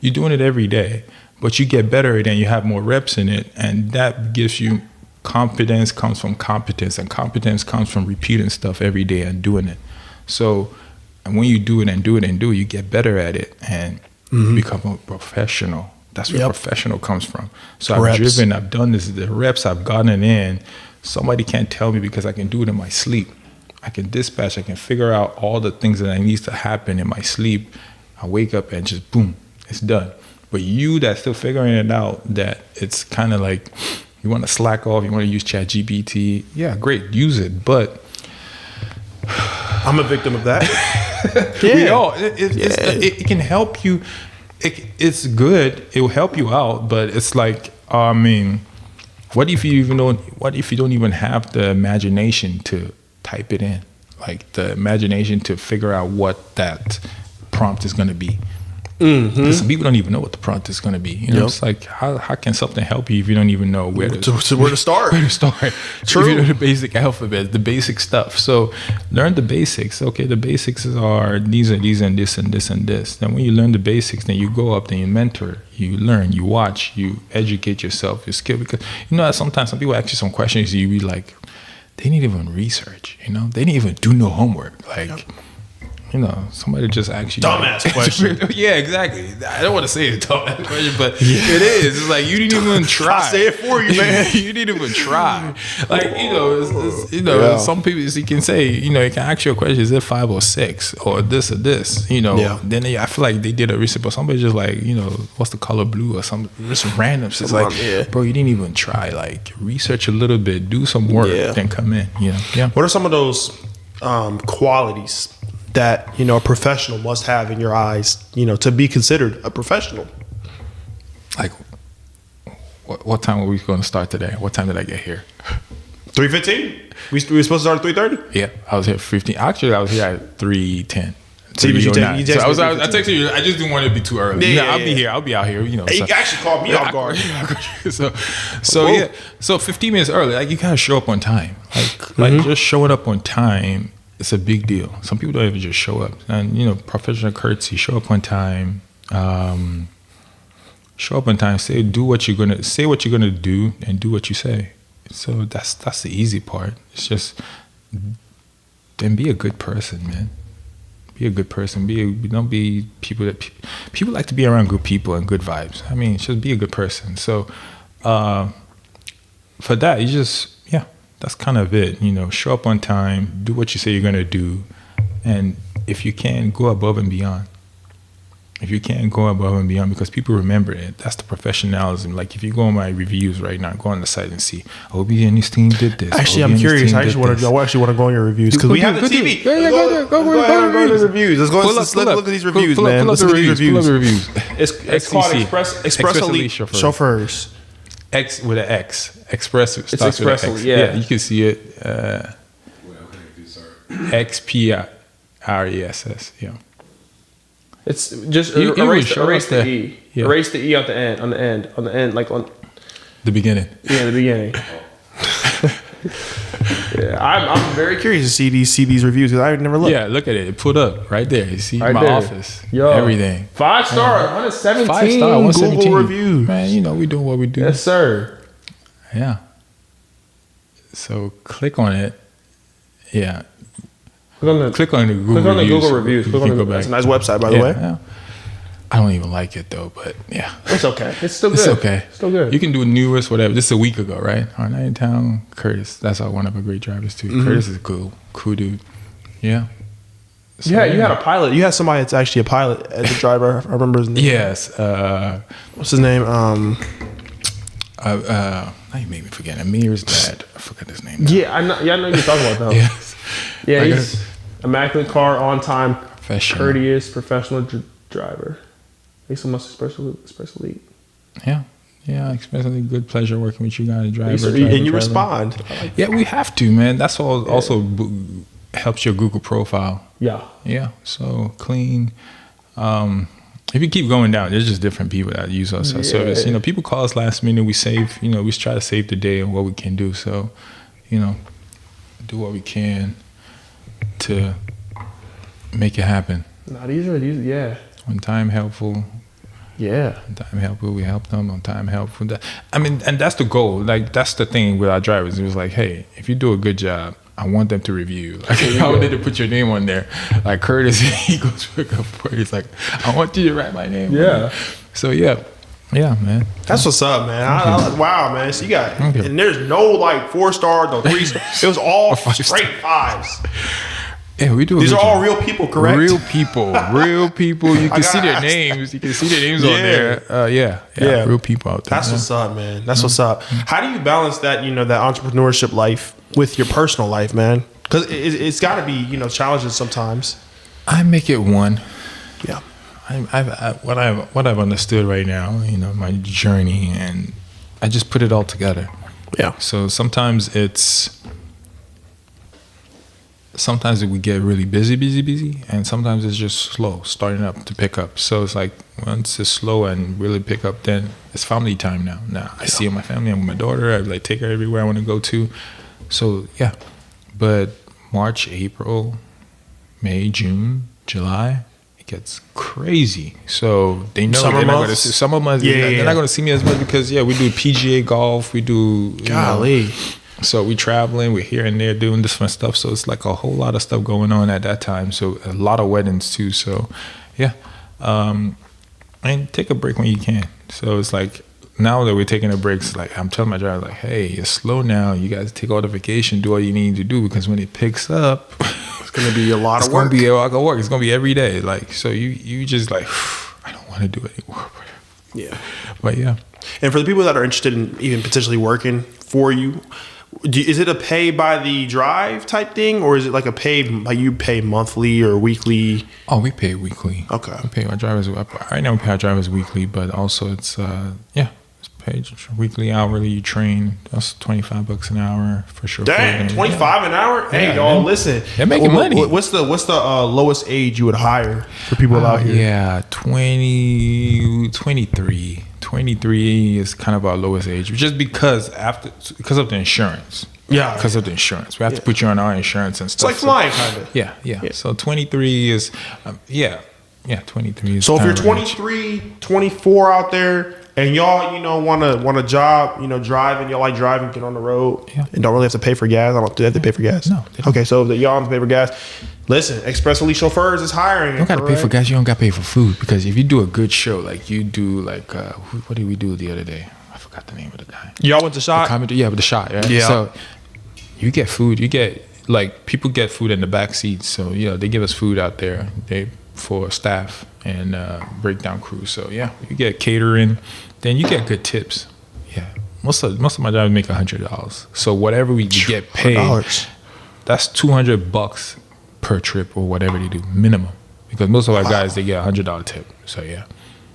You're doing it every day, but you get better at it and you have more reps in it, and that gives you confidence. Comes from competence, and competence comes from repeating stuff every day and doing it. So, and when you do it and do it and do it, you get better at it and you become a professional. That's where professional comes from. So I've done this, the reps, I've gotten it in. Somebody can't tell me because I can do it in my sleep. I can dispatch, I can figure out all the things that I need to happen in my sleep. I wake up and just boom, it's done. But you that's still figuring it out, that it's kind of like you want to slack off, you want to use ChatGPT. Yeah, great, use it. But I'm a victim of that. We all. It can help you. It's good. It will help you out. But it's like, what if you don't even have the imagination to type it in, like the imagination to figure out what that prompt is going to be. Because some people don't even know what the prompt is going to be. You know, it's like how can something help you if you don't even know where to start? Where to start? True. If you know the basic alphabet, the basic stuff. So learn the basics. Okay, the basics are these and these and this and this and this. Then when you learn the basics, then you go up, then you mentor, you learn, you watch, you educate yourself, you skill. Because you know sometimes some people ask you some questions, you be like, they didn't even research. You know, they didn't even do no homework. Like. You know, somebody just asked you. Dumbass question. Yeah, exactly. I don't want to say it's a dumbass question, but it is. It's like you didn't even try. I say it for you, man. You didn't even try. Like some people you can say, you know, you can ask you a question: is it 5 or 6 or this or this? You know, then I feel like they did a research, but somebody just like, you know, what's the color blue or something, just random. So it's like, bro, you didn't even try. Like research a little bit, do some work, then come in. You know, What are some of those qualities that, you know, a professional must have in your eyes, you know, to be considered a professional? Like, what time are we going to start today? What time did I get here? 3:15. We were supposed to start at 3:30. Yeah, I was here at 15. Actually, I was here at 3:10. So you so I texted you. I just didn't want it to be too early. I'll be here. I'll be out here. You know. You actually caught me off guard. So 15 minutes early. Like you gotta show up on time. Like just showing up on time. It's a big deal. Some people don't even just show up. And, you know, professional courtesy, show up on time. Show up on time. Say what you're gonna do and do what you say. So that's the easy part. It's just then be a good person, man. Be a good person. Don't be people like to be around good people and good vibes. I mean, just be a good person. So for that, you just that's kind of it. You know, show up on time, do what you say you're gonna do, and if you can, go above and beyond. If you can't, go above and beyond because people remember it. That's the professionalism. Like if you go on my reviews right now, go on the site and see Obi and his team did this. Actually, I'm curious. I actually want to go on your reviews because we have the TV. Go to the reviews. Let's look at these reviews, man. Let's look at these reviews. It's called Express Elite Chauffeurs. X with an X. Express. It's Express. Yeah, you can see it. XPRESS. Yeah. It's just erase the E. Yeah. Erase the E on the end, like on the beginning. Yeah, the beginning. I'm very curious to see these reviews because I never looked. Yeah, look at it. It put up right there. You see my office. Everything. 5-star, 117. 5-star, 117 Google reviews. Man, you know we do what we do. Yes, sir. Yeah. So click on it. Yeah. Click on the Google reviews. That's a nice website, by the way. Yeah. I don't even like it though, but yeah. It's okay. It's still good. It's okay. Still good. You can do newest, whatever. This is a week ago, right? Our night in town, Curtis. That's one of our great drivers too. Mm-hmm. Curtis is cool dude. Yeah. So, you had a pilot. You had somebody that's actually a pilot as a driver. I remember his name. Yes. What's his name? Now you made me forget. Amir's dad. I forgot his name. Yeah, I know you're talking about that. Yes. Yeah, he's immaculate car, on time, courteous, professional driver. He's almost Express Elite. Yeah, especially good pleasure working with you guys, driver. And you respond. Yeah, we have to, man. That's all. Also helps your Google profile. Yeah. So clean. If you keep going down, there's just different people that use our service. You know, people call us last minute. We save. You know, we try to save the day and what we can do. So, you know, do what we can to make it happen. Not easy. Yeah. On time, helpful. Yeah. On time, helpful. We help them. On time, helpful. I mean, and that's the goal. Like, that's the thing with our drivers. It was like, hey, if you do a good job, I want them to review. Like, I wanted to put your name on there. Like, Curtis, he goes pick up for it. He's like, I want you to write my name. Yeah. So, yeah, man. That's what's up, man. Wow, man. So you got, and there's no like 4-star, no 3-star. It was all straight 5s. Yeah, we do. These are all real people, correct? Real people. You can see their names. You can see their names on there. Yeah. Real people out there. That's what's up, man. That's what's up. How do you balance that, you know, that entrepreneurship life with your personal life, man? Because it's got to be, you know, challenging sometimes. I make it one. Yeah. What I've understood right now, you know, my journey, and I just put it all together. Yeah. So sometimes it's sometimes we get really busy, and sometimes it's just slow starting up to pick up. So it's like once it's slow and really pick up, then it's family time now. I see my family. I'm with my daughter. I like take her everywhere I want to go to. So yeah, but March, April, May, June, July, it gets crazy. So they know Summer they're not going to months? see summer months. They're not going to see me as much because we do PGA golf. We do Golly. So we traveling, we're here and there doing different stuff. So it's like a whole lot of stuff going on at that time. So a lot of weddings too. So yeah, and take a break when you can. So it's like now that we're taking a break, it's like I'm telling my driver, like, hey, it's slow now. You guys take all the vacation, do all you need to do, because when it picks up, It's going to be a lot of work. It's going to be a lot of work. It's going to be every day. Like, so you just like, I don't want to do it anymore. Yeah. But yeah. And for the people that are interested in even potentially working for you, is it a pay by the drive type thing, or is it like a pay, like you pay monthly or weekly? Oh, we pay weekly. Okay. We pay our drivers. Right now we pay our drivers weekly, but also it's it's paid weekly, hourly. You train. That's $25 an hour for sure. Dang, 25 an hour. Hey, Yeah, y'all, man. listen. They're making money. What's the lowest age you would hire for people out here? Yeah, 23. 23 is kind of our lowest age, just because of the insurance. Yeah. Because of the insurance. We have to put you on our insurance and It's stuff. like flying, kind of. Yeah. So 23 is, 23 is. So if you're kind of our age. 23, 24 out there, and y'all, want a job, driving, y'all like driving, get on the road, and don't really have to pay for gas. I don't do they have to pay for gas. No, they don't. Okay, so if y'all have to pay for gas, listen, Express Elite Chauffeurs is hiring. You don't got to pay for gas. You don't got to pay for food, because if you do a good show, like you do, like what did we do the other day? I forgot the name of the guy. Y'all went to Shot? With the Shot. Right? Yeah. So you get food. You get people get food in the back seats. So they give us food out there. For staff and breakdown crew. So you get catering. Then you get good tips. Yeah. Most of my drivers make $100. So whatever we get paid, $100. that's $200 per trip or whatever they do, minimum. Because most of our guys, they get $100 tip. So yeah.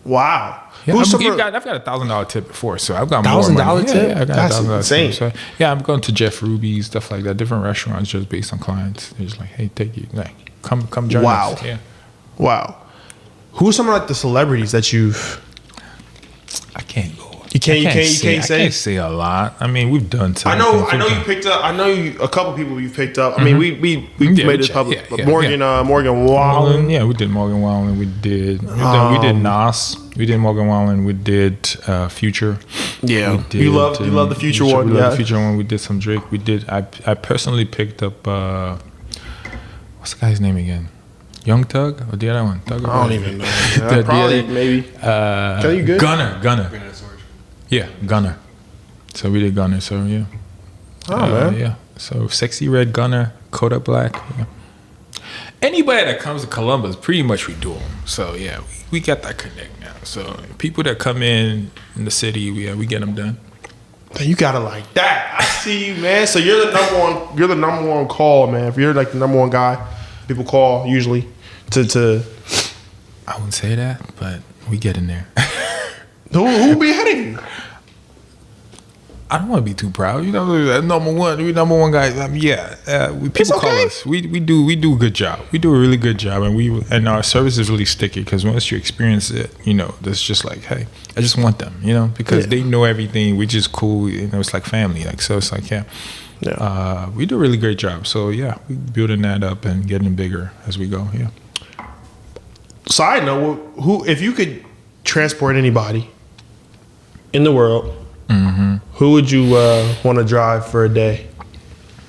Wow. Yeah, Who's I've got a $1,000 tip before, so I've got more $1,000 money. tip? Yeah, I got That's $1,000 insane. tip. So yeah, I'm going to Jeff Ruby's, stuff like that, different restaurants just based on clients. They're just like, hey, take you, like, come join us. Yeah. Wow. Who's some of like the celebrities that you've? I can't go. You can't say. I can't say a lot. I mean, we've done. I know you picked up. I know a couple people you've picked up. I mean, we made it public. Morgan Wallen. Yeah, we did Morgan Wallen. We did Nas. We did Morgan Wallen. We did Future. Yeah, you love the Future one. We love the Future one. We did some Drake. We did. I personally picked up. What's the guy's name again? Young Thug or the other one? Thug. I don't even know. Probably maybe. Can you good? Gunner. Yeah, Gunner. So we did Gunner. So yeah. Oh man. Yeah. So Sexy Red, Gunner, Kodak Black. Yeah. Anybody that comes to Columbus, pretty much we do them. So yeah, we got that connect now. So people that come in the city, we get them done. You gotta like that. I see you, man. So you're the number one. You're the number one call, man. If you're like the number one guy, people call usually to. I wouldn't say that, but we get in there. Who be heading? I don't want to be too proud. Number one. We number one guys. People call us. We do a good job. We do a really good job, and our service is really sticky, because once you experience it, that's just like, hey, I just want them, because they know everything. We just cool. It's like family. Like, so it's like, yeah. We do a really great job. So yeah, we building that up and getting bigger as we go. Yeah. Side note: who, if you could transport anybody in the world, who would you want to drive for a day?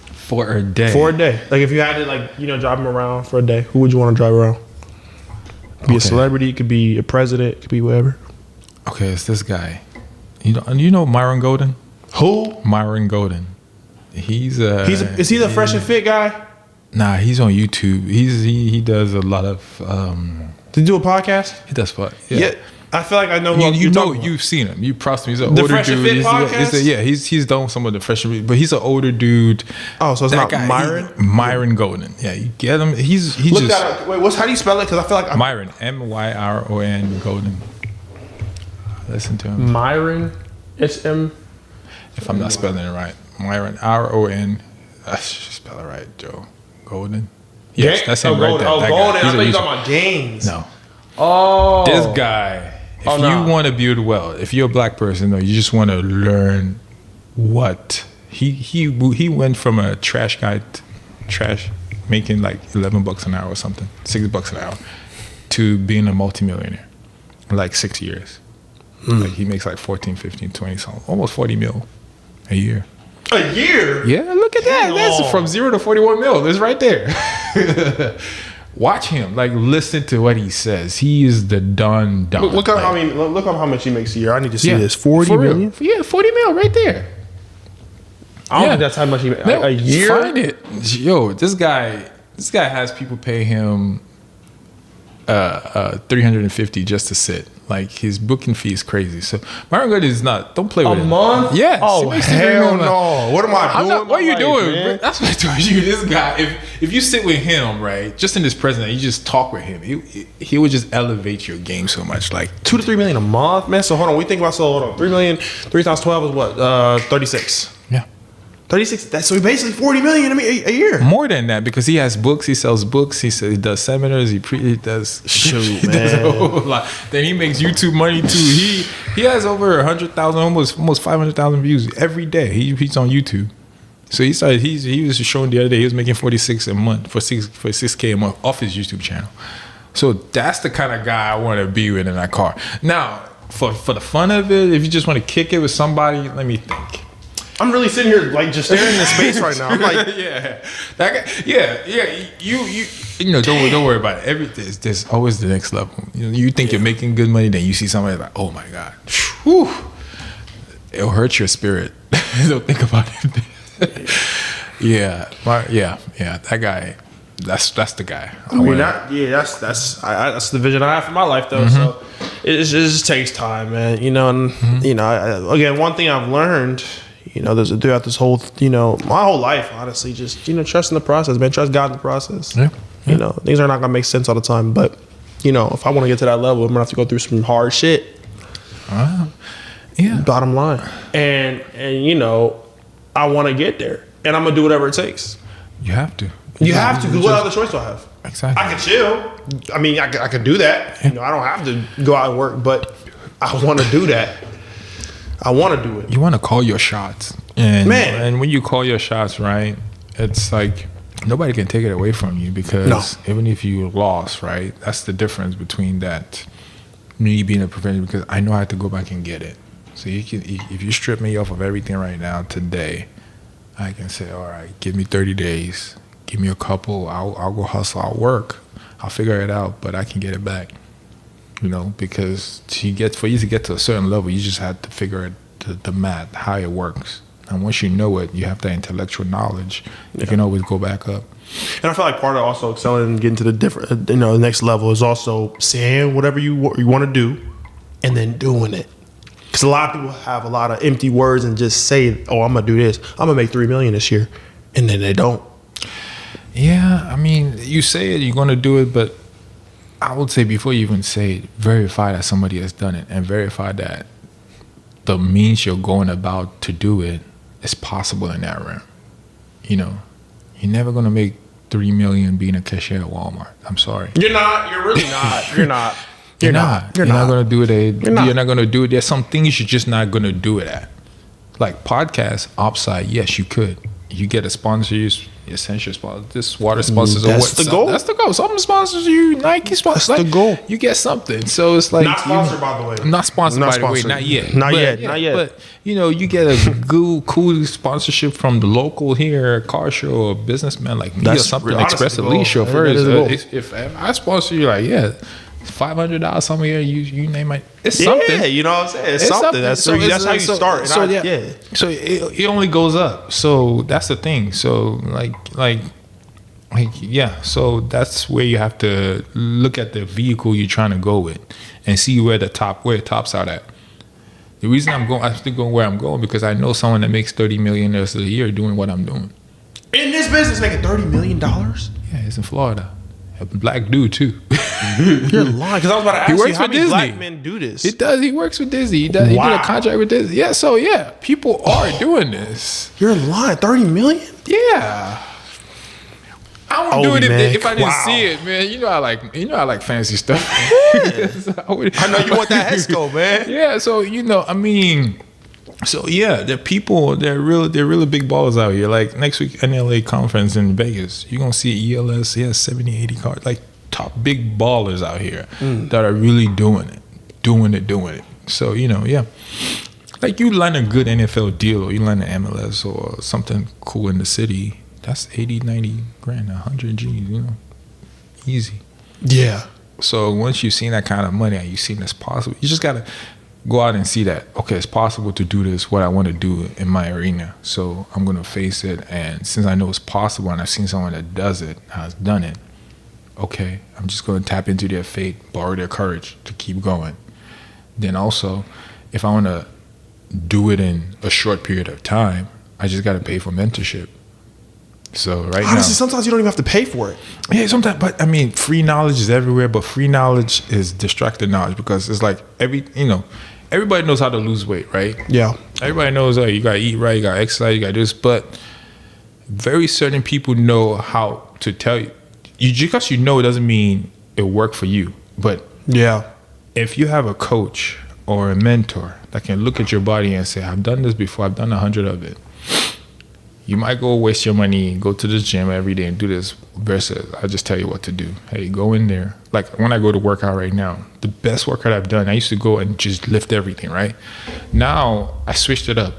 For a day. Like if you had to drive them around for a day, who would you want to drive around? It could be a celebrity, it could be a president, it could be whatever. Okay, it's this guy. You know Myron Golden? Who? Myron Golden. Is he the Fresh and Fit guy? Nah, he's on YouTube. He does a lot of Did he do a podcast? He does what? Yeah. I feel like I know who you've seen him. You probably he's an the older Fresh and dude. Fit podcast? He's done some of the Fresh and Fit, but he's an older dude. Oh, so it's that not Myron? Myron Golden. Yeah, you get him. He's Look just that up. Wait, how do you spell it? Because I feel like Myron, Myron Golden. Listen to him. Myron, SM. If I'm not spelling it right, Myron Ron. I should spell it right, Joe. Golden. Yes, that's him right Golden. there. Oh, That Golden. guy. I He's a thought you user. talking about Gaines. No. Oh. This guy, if you want to build wealth, if you're a black person, or you just want to learn what he went from a trash guy, making like $11 an hour or something, $6 an hour, to being a multimillionaire in like 6 years. Like he makes like 14, 15, 20, something, almost 40 mil a year. A year? Yeah, look at that. That's from 0 to 41 mil. It's right there. Watch him. Like, listen to what he says. He is the Don. Look up how much he makes a year. I need to see this. 40 million? Yeah, 40 mil right there. I don't think that's how much he makes a year. Find it. Yo, this guy has people pay him $350 just to sit. Like, his booking fee is crazy. So Myron Goody is not. Don't play with him. A month? Yes. Oh hell no! What am I doing? What are you doing? Man? That's what I told you. This guy, if you sit with him, right, just in this present, you just talk with him, he would just elevate your game so much. Like 2 to 3 million a month, man. So hold on, 3 million, 3 times 12 is what? 36. Yeah. 36. So he basically 40 million a year. More than that, because he has books. He sells books. He does seminars. He does. Shoot, he man. does a whole lot. Then he makes YouTube money too. He has over 100,000, almost 500,000 views every day. He's on YouTube. So he started. He was showing the other day he was making 46 a month for 6K a month off his YouTube channel. So that's the kind of guy I want to be with in that car. Now, for the fun of it, if you just want to kick it with somebody, let me think. I'm really sitting here like just staring into space right now. I'm like, yeah, that guy, yeah. You know, don't worry about it. There's always the next level. You think you're making good money, then you see somebody like, oh my god, whew, it'll hurt your spirit. Don't think about it. Yeah. That guy, that's the guy. That's the vision I have for my life though. So it just takes time, man. Again, one thing I've learned. Throughout this whole, my whole life, honestly, just, trust in the process, man. Trust God in the process. Yeah. Things are not going to make sense all the time. But, if I want to get to that level, I'm going to have to go through some hard shit. Yeah. Bottom line. And I want to get there. And I'm going to do whatever it takes. You have to. You have to, because what other choice do I have? Exactly. I can chill. I mean, I could do that. I don't have to go out and work, but I want to do that. I want to do it. You want to call your shots. And when you call your shots, right, it's like nobody can take it away from you because even if you lost, right, that's the difference between that, me being a professional, because I know I have to go back and get it. So if you strip me off of everything right now today, I can say, all right, give me 30 days. Give me a couple. I'll go hustle. I'll work. I'll figure it out, but I can get it back. Because for you to get to a certain level, you just have to figure out the math, how it works. And once you know it, you have that intellectual knowledge. You can always go back up. And I feel like part of also excelling and getting to the different, the next level is also saying whatever you want to do and then doing it. Because a lot of people have a lot of empty words and just say, oh, I'm going to do this. I'm going to make $3 million this year. And then they don't. Yeah, I mean, you say it, you're going to do it, but I would say before you even say it, verify that somebody has done it and verify that the means you're going about to do it is possible in that realm. You're never going to make $3 million being a cashier at Walmart. I'm sorry. You're not. You're really not. You're not. You're not going to do it. You're not going to do it. There's some things you're just not going to do it at. Like podcast, upside, yes, you could. You get a sponsor, essential sponsor. This water sponsors. That's the goal. That's the goal. Some sponsors you, Nike sponsors. That's the goal. You get something. So it's like not sponsored, by the way. Not sponsored, by the way. Not yet. Not yet. But you get a cool sponsorship from the local here car show or businessman like me or something. Express Elite chauffeur. If I sponsor you, like $500 somewhere here, you name it. It's something. Yeah, you know what I'm saying. It's something. That's how you start. So it only goes up. So that's the thing. So So that's where you have to look at the vehicle you're trying to go with and see where it tops out at. The reason I'm still going where I'm going because I know someone that makes $30 million a year doing what I'm doing. In this business, making $30 million? Yeah, it's in Florida. A black dude too. You're lying. Because I was about to ask you how many Disney. black men do this. He does. He works with Disney. He did a contract with Disney. Yeah. So people are doing this. You're lying. $30 million? Yeah. I wouldn't do it man. if I didn't Wow. see it, man. I like fancy stuff. I know you want that Hesco, man. Yeah, so so yeah, the people they're really big ballers out here. Like next week NLA conference in Vegas, you're gonna see ELS, 70, 80 cars, like top big ballers out here that are really doing it. So, yeah. Like you land a good NFL deal or you land an MLS or something cool in the city, that's 80, 90 grand, 100 G's, easy. Yeah. So once you've seen that kind of money and you've seen it's possible, you just got to go out and see that, okay, it's possible to do this, what I want to do in my arena. So I'm going to face it. And since I know it's possible and I've seen someone that does it, has done it, okay, I'm just going to tap into their faith, borrow their courage to keep going. Then also, if I want to do it in a short period of time, I just got to pay for mentorship. So Honestly, now, sometimes you don't even have to pay for it. yeah, sometimes, but I mean, free knowledge is everywhere, but free knowledge is distracted knowledge because it's like everybody knows how to lose weight, right? Yeah. Everybody knows you got to eat right, you got to exercise, you got to do this, but very certain people know how to tell you. Because it doesn't mean it worked for you. But yeah, if you have a coach or a mentor that can look at your body and say, I've done this before, I've done 100 of it. You might go waste your money, go to the gym every day and do this versus I just tell you what to do. Hey, go in there. Like when I go to work out right now, the best workout I've done, I used to go and just lift everything, right? Now I switched it up.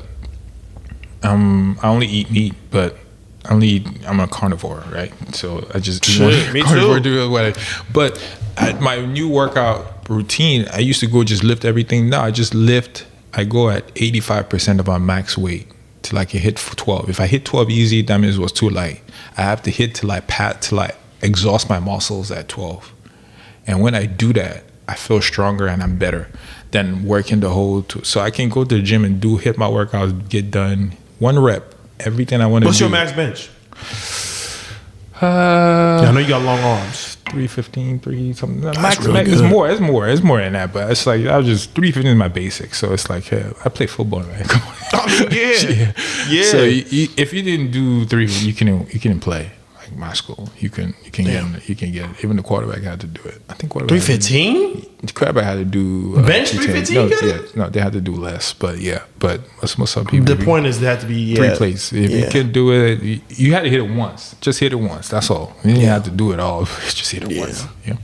I only eat meat, but I'm a carnivore, right? So I just me carnivore too. do whatever. But at my new workout routine, I used to go just lift everything. Now I just lift. I go at 85% of my max weight till I can hit 12. If I hit 12 easy, that means it was too light. I have to hit till I exhaust my muscles at 12. And when I do that, I feel stronger and I'm better than working the whole. So I can go to the gym and hit my workouts, get done, 1 rep. Everything I want to do. What's your max bench? I know you got long arms. 315, 3 something. That's really Max good. It's more than that, but it's like I was just 315 is my basic. So it's like, hey, I play football, man. Come on. I mean, yeah. So if you didn't do 3, you can play. Like my school, you can get it. Even the quarterback had to do it. I think quarterback 315. The quarterback had to do Bench 315. No, they had to do less, but some people. The point is they have to be 3 plays. If you can do it, you had to hit it once. Just hit it once. That's all. You didn't have to do it all. Just hit it once. Yeah.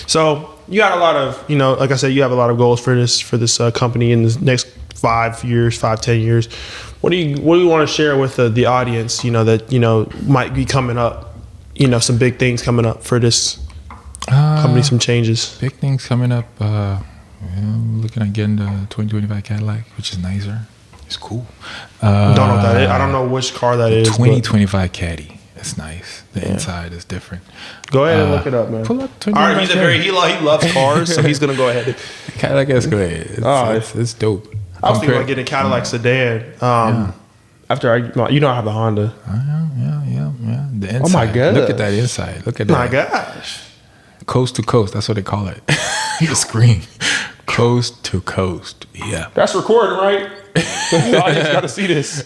So you got a lot of, like I said, you have a lot of goals for this company in the next 5 years, 10 years. What do you want to share with the audience? That might be coming up. Some big things coming up for this company. Some changes. Big things coming up. Looking at getting the 2025 Cadillac, which is nicer. It's cool. Don't know what that is. I don't know which car that is. 2025 Caddy. It's nice. The inside is different. Go ahead and look it up, man. Pull up All right, he loves cars, so he's gonna go ahead. Cadillac Escalade. It's dope. I was thinking about getting a Cadillac sedan. After I have the Honda. Yeah. The inside. Oh my god! Look at that inside. Look at that. My gosh. Coast to coast. That's what they call it. The screen. Coast to coast. Yeah. That's recording, right? I just got to see this.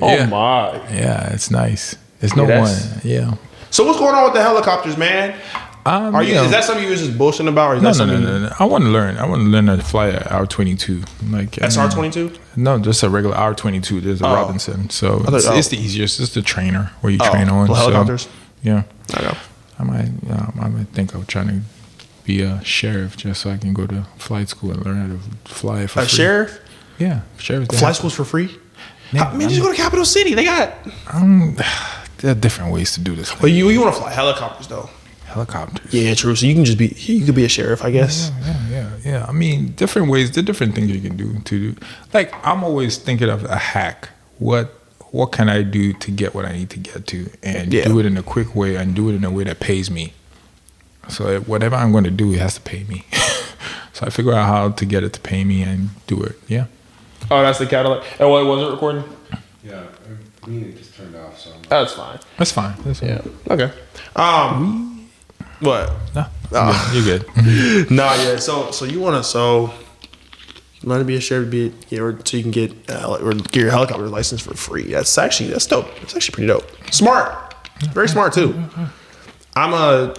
Oh my. Yeah, it's nice. There's no one. Yeah. So what's going on with the helicopters, man? Is that something you was just bullshitting about? Or is No. I want to learn. I want to learn how to fly an R22. Like SR22? No, just a regular R22. There's a Robinson. So it's the easiest. It's the trainer where you train on. Helicopters? So, yeah. I know. I might think of trying to be a sheriff just so I can go to flight school and learn how to fly for free. A sheriff? Yeah. Sheriff. Flight school's for free? Yeah, Just go to Capital City. They got... there are different ways to do this. But you want to fly helicopters, though. Helicopters. Yeah, true. So you could be a sheriff, I guess. Yeah. I mean, different ways. There are different things you can do. Like, I'm always thinking of a hack. What can I do to get what I need to get to, and do it in a quick way, and do it in a way that pays me. So whatever I'm going to do, it has to pay me. So I figure out how to get it to pay me and do it. Yeah. Oh, that's the Cadillac. And what was it recording? Yeah, it just turned off. So That's fine. That's fine. Yeah. Okay. What? No, you're good. Nah, yeah. So you want to be a sheriff, so you can get your helicopter license for free. That's dope. It's actually pretty dope. Smart. Very smart too. I'm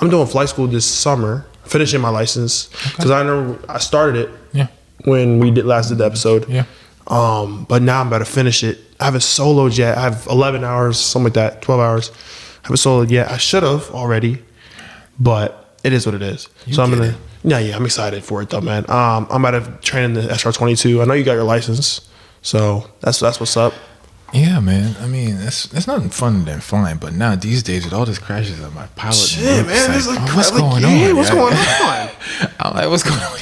doing flight school this summer, finishing my license because I know I started it when we did the episode. Yeah. But now I'm about to finish it. I haven't soloed yet. I have 11 hours, something like that, 12 hours. I haven't soloed yet. I should have already, but it is what it is. So I'm gonna. Yeah, I'm excited for it though, man. I'm about to train in the SR22. I know you got your license, so that's what's up. Yeah, man. I mean, it's nothing fun than flying, but now these days with all these crashes of my pilot, shit, man, like, it's like, what's going on? What's going on? I'm like, what's going on?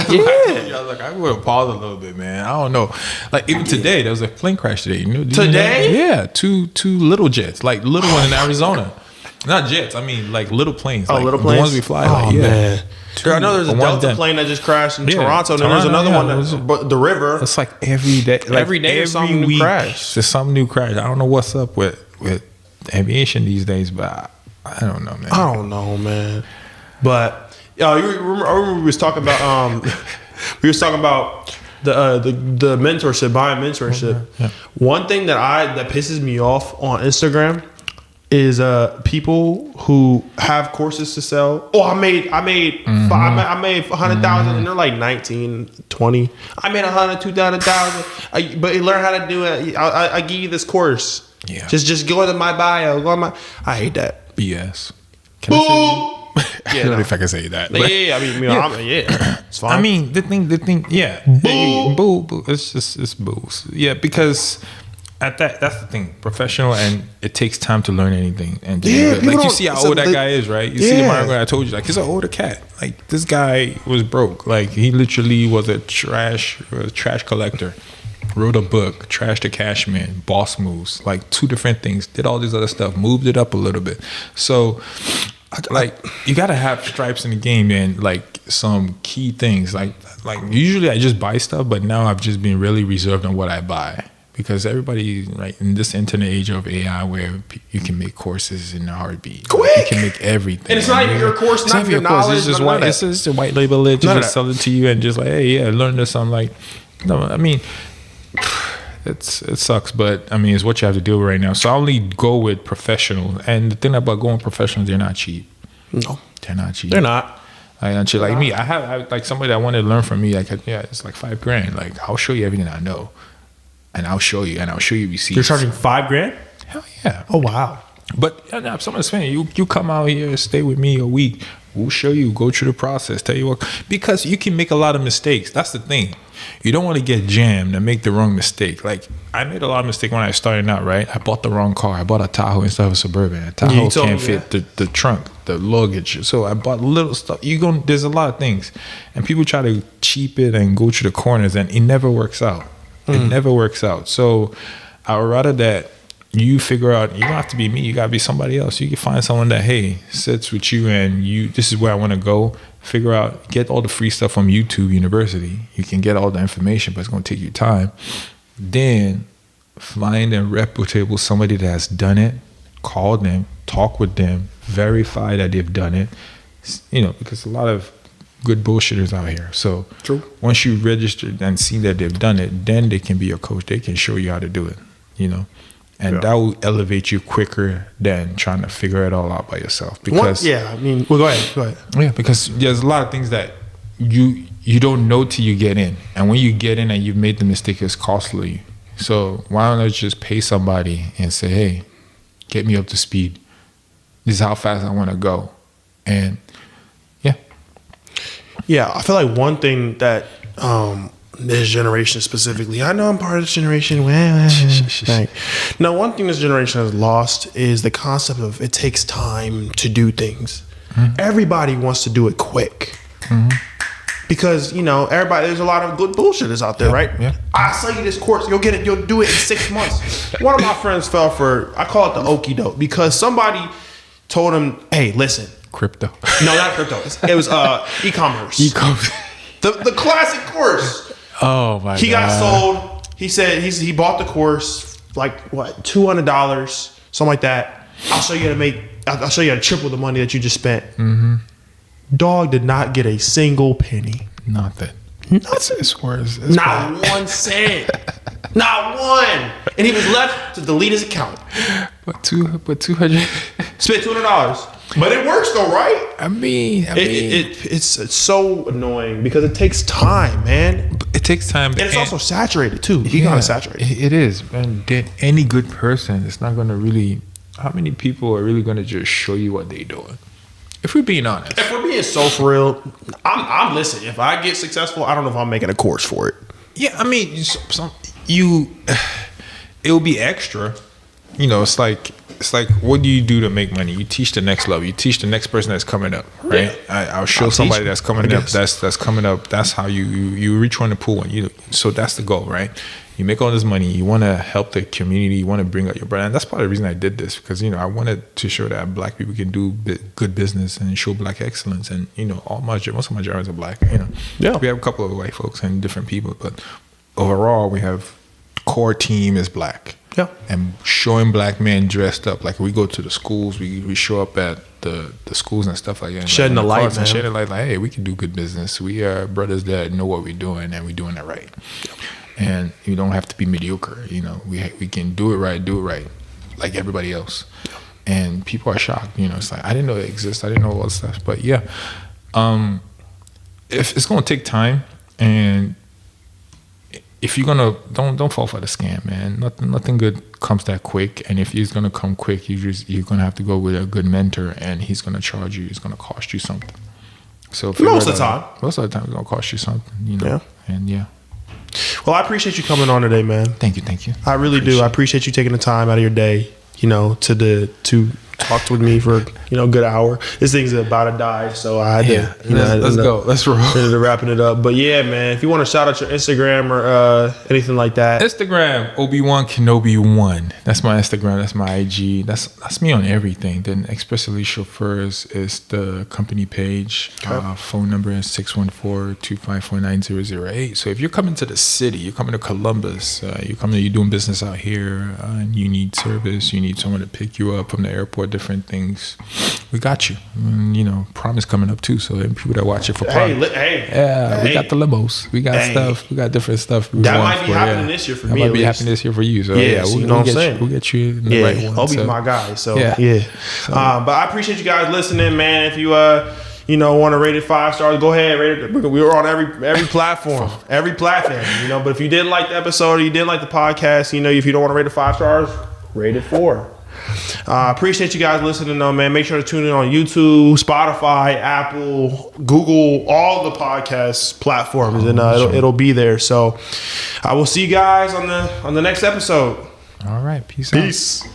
Yeah. I was like, I would have paused a little bit, man. I don't know. Like even today, there was a plane crash today. Today? Yeah, two little jets, like little one in Arizona. Not jets. I mean, like little planes. Oh, like little planes. The ones we fly. Oh like, yeah. man. I know there's a Delta plane that just crashed in Toronto, and then there's another one that the river. It's like every day. Like every day there's some new crash. There's some new crash. I don't know what's up with aviation these days, but I don't know, man. I don't know, man. But I remember we was talking about the mentorship, buying mentorship. Yeah. One thing that pisses me off on Instagram is people who have courses to sell. Oh, I made Mm-hmm. I made 100,000 and they're like 19, 20. I made 100, 200,000. But you learn how to do it. I give you this course. Yeah. Just go into my bio. I hate that. BS. Can I say? I don't know if I can say that. But Yeah. I mean, it's fine. I mean, the thing. Yeah. Boo. It's boos. Yeah, because. That's the thing, professional, and it takes time to learn anything. And like you see how old that guy is, right? You see the Mario guy. I told you, like he's an older cat. Like this guy was broke. Like he literally was a trash collector. Wrote a book, Trash to Cash Man, Boss Moves, like 2 different things. Did all this other stuff, moved it up a little bit. So, like you gotta have stripes in the game, man. Like some key things. Like usually I just buy stuff, but now I've just been really reserved on what I buy. Because everybody, like in this internet age of AI, where you can make courses in a heartbeat, quick, you can make everything, and it's not even your course, not your knowledge. It's just white. It's just a white label it, just sell it to you, and just like, hey, yeah, learn this. I'm like, no, I mean, it sucks, but I mean, it's what you have to do right now. So I only go with professional, and the thing about going professional, they're not cheap. No, they're not cheap. They're not. Like me, I have like somebody that wanted to learn from me. Like, yeah, it's like $5,000. Like, I'll show you everything I know. And I'll show you receipts. You're charging $5,000? Hell yeah. Oh wow. But someone's saying you come out here, stay with me a week. We'll show you, go through the process, tell you what, because you can make a lot of mistakes. That's the thing. You don't want to get jammed and make the wrong mistake. Like I made a lot of mistakes when I started out, right? I bought the wrong car. I bought a Tahoe instead of a Suburban. A Tahoe can't fit the trunk, the luggage. So I bought little stuff. There's a lot of things. And people try to cheap it and go through the corners, and it never works out. It never works out. So I would rather that you figure out, you don't have to be me, you gotta be somebody else. You can find someone that, hey, sits with you and this is where I wanna go. Figure out, get all the free stuff from YouTube University. You can get all the information, but it's gonna take you time. Then find a reputable somebody that has done it, call them, talk with them, verify that they've done it. Because a lot of good bullshitters out here. So true. Once you register and see that they've done it, then they can be your coach. They can show you how to do it, and that will elevate you quicker than trying to figure it all out by yourself. Because go ahead. Yeah, because there's a lot of things that you don't know till you get in, and when you get in and you've made the mistake, it's costly. So why don't I just pay somebody and say, hey, get me up to speed. This is how fast I want to go, and yeah, I feel like one thing that this generation specifically, I know I'm part of this generation. Now, one thing this generation has lost is the concept of it takes time to do things. Mm-hmm. Everybody wants to do it quick. Mm-hmm. Because, there's a lot of good bullshitters out there, right? Yeah. I'll sell you this course. You'll get it. You'll do it in 6 months. One of my friends fell for, I call it the okie doke, because somebody told him, hey, listen. Crypto. No, not crypto. It was e-commerce. The classic course. Oh my god. He got sold. He said he bought the course like what, $200, something like that. I'll show you how to triple the money that you just spent. Mm-hmm. Dog did not get a single penny. Nothing. Nothing. It's worse. Not 1 cent. Not one. And he was left to delete his account. But 200. Spent $200. But it works though, right? I mean, it's so annoying because it takes time, man. it takes time, And it's also saturated too. You gotta saturate. It is, and any good person is not gonna really. How many people are really gonna just show you what they're doing? If we're being honest. If we're being so for real, I'm listening. If I get successful, I don't know if I'm making a course for it. Yeah, I mean, it'll be extra. You know, it's like what do you do to make money? You teach the next level. You teach the next person that's coming up, right? Yeah. I'll show somebody that's coming up. That's coming up. That's how you reach one to pull one. So that's the goal, right? You make all this money. You want to help the community. You want to bring up your brand. And that's part of the reason I did this, because I wanted to show that Black people can do good business and show Black excellence. And most of my drivers are Black. Yeah. We have a couple of white folks and different people, but overall, we have core team is Black. Yeah. And showing Black men dressed up, like we go to the schools, we show up at the schools and stuff like that. Shedding the light, man. Shedding the light, like, hey, we can do good business. We are brothers that know what we're doing, and we're doing it right. And you don't have to be mediocre. We can do it right, like everybody else. And people are shocked. It's like, I didn't know it exists. I didn't know all this stuff. But yeah, if it's gonna take time, and if you're gonna don't fall for the scam, man. Nothing good comes that quick. And if he's gonna come quick, you're gonna have to go with a good mentor, and he's gonna charge you. It's gonna cost you something. So most of the time, it's gonna cost you something. Yeah. And yeah. Well, I appreciate you coming on today, man. Thank you. I really do. I appreciate you taking the time out of your day, to talk with me for a good hour. This thing's about to die, so I had to. Let's go. Let's roll. Ended up wrapping it up, but yeah, man. If you want to shout out your Instagram or anything like that, Instagram Obi-Wan Kenobi 1. That's my Instagram. That's my IG. That's me on everything. Then especially chauffeurs is the company page. Okay. Phone number is 614-254-9008. So if you're coming to the city, you're coming to Columbus, you're doing business out here, and you need service, you need someone to pick you up from the airport, different things, we got you. And, prom is coming up too, so people that watch it for prom. we got the limos, we got stuff, we got different stuff. That might be happening this year for me. That might be happening this year for you. So we'll get you in the right one. Obi's my guy. So yeah. But I appreciate you guys listening, man. If you want to rate it 5 stars, go ahead, rate it. We were on every platform, But if you didn't like the episode, or you didn't like the podcast, if you don't want to rate it 5 stars, rate it 4. Appreciate you guys listening though, man. Make sure to tune in on YouTube, Spotify, Apple, Google, all the podcast platforms, and it'll be there. So I will see you guys on the next episode. All right, peace out.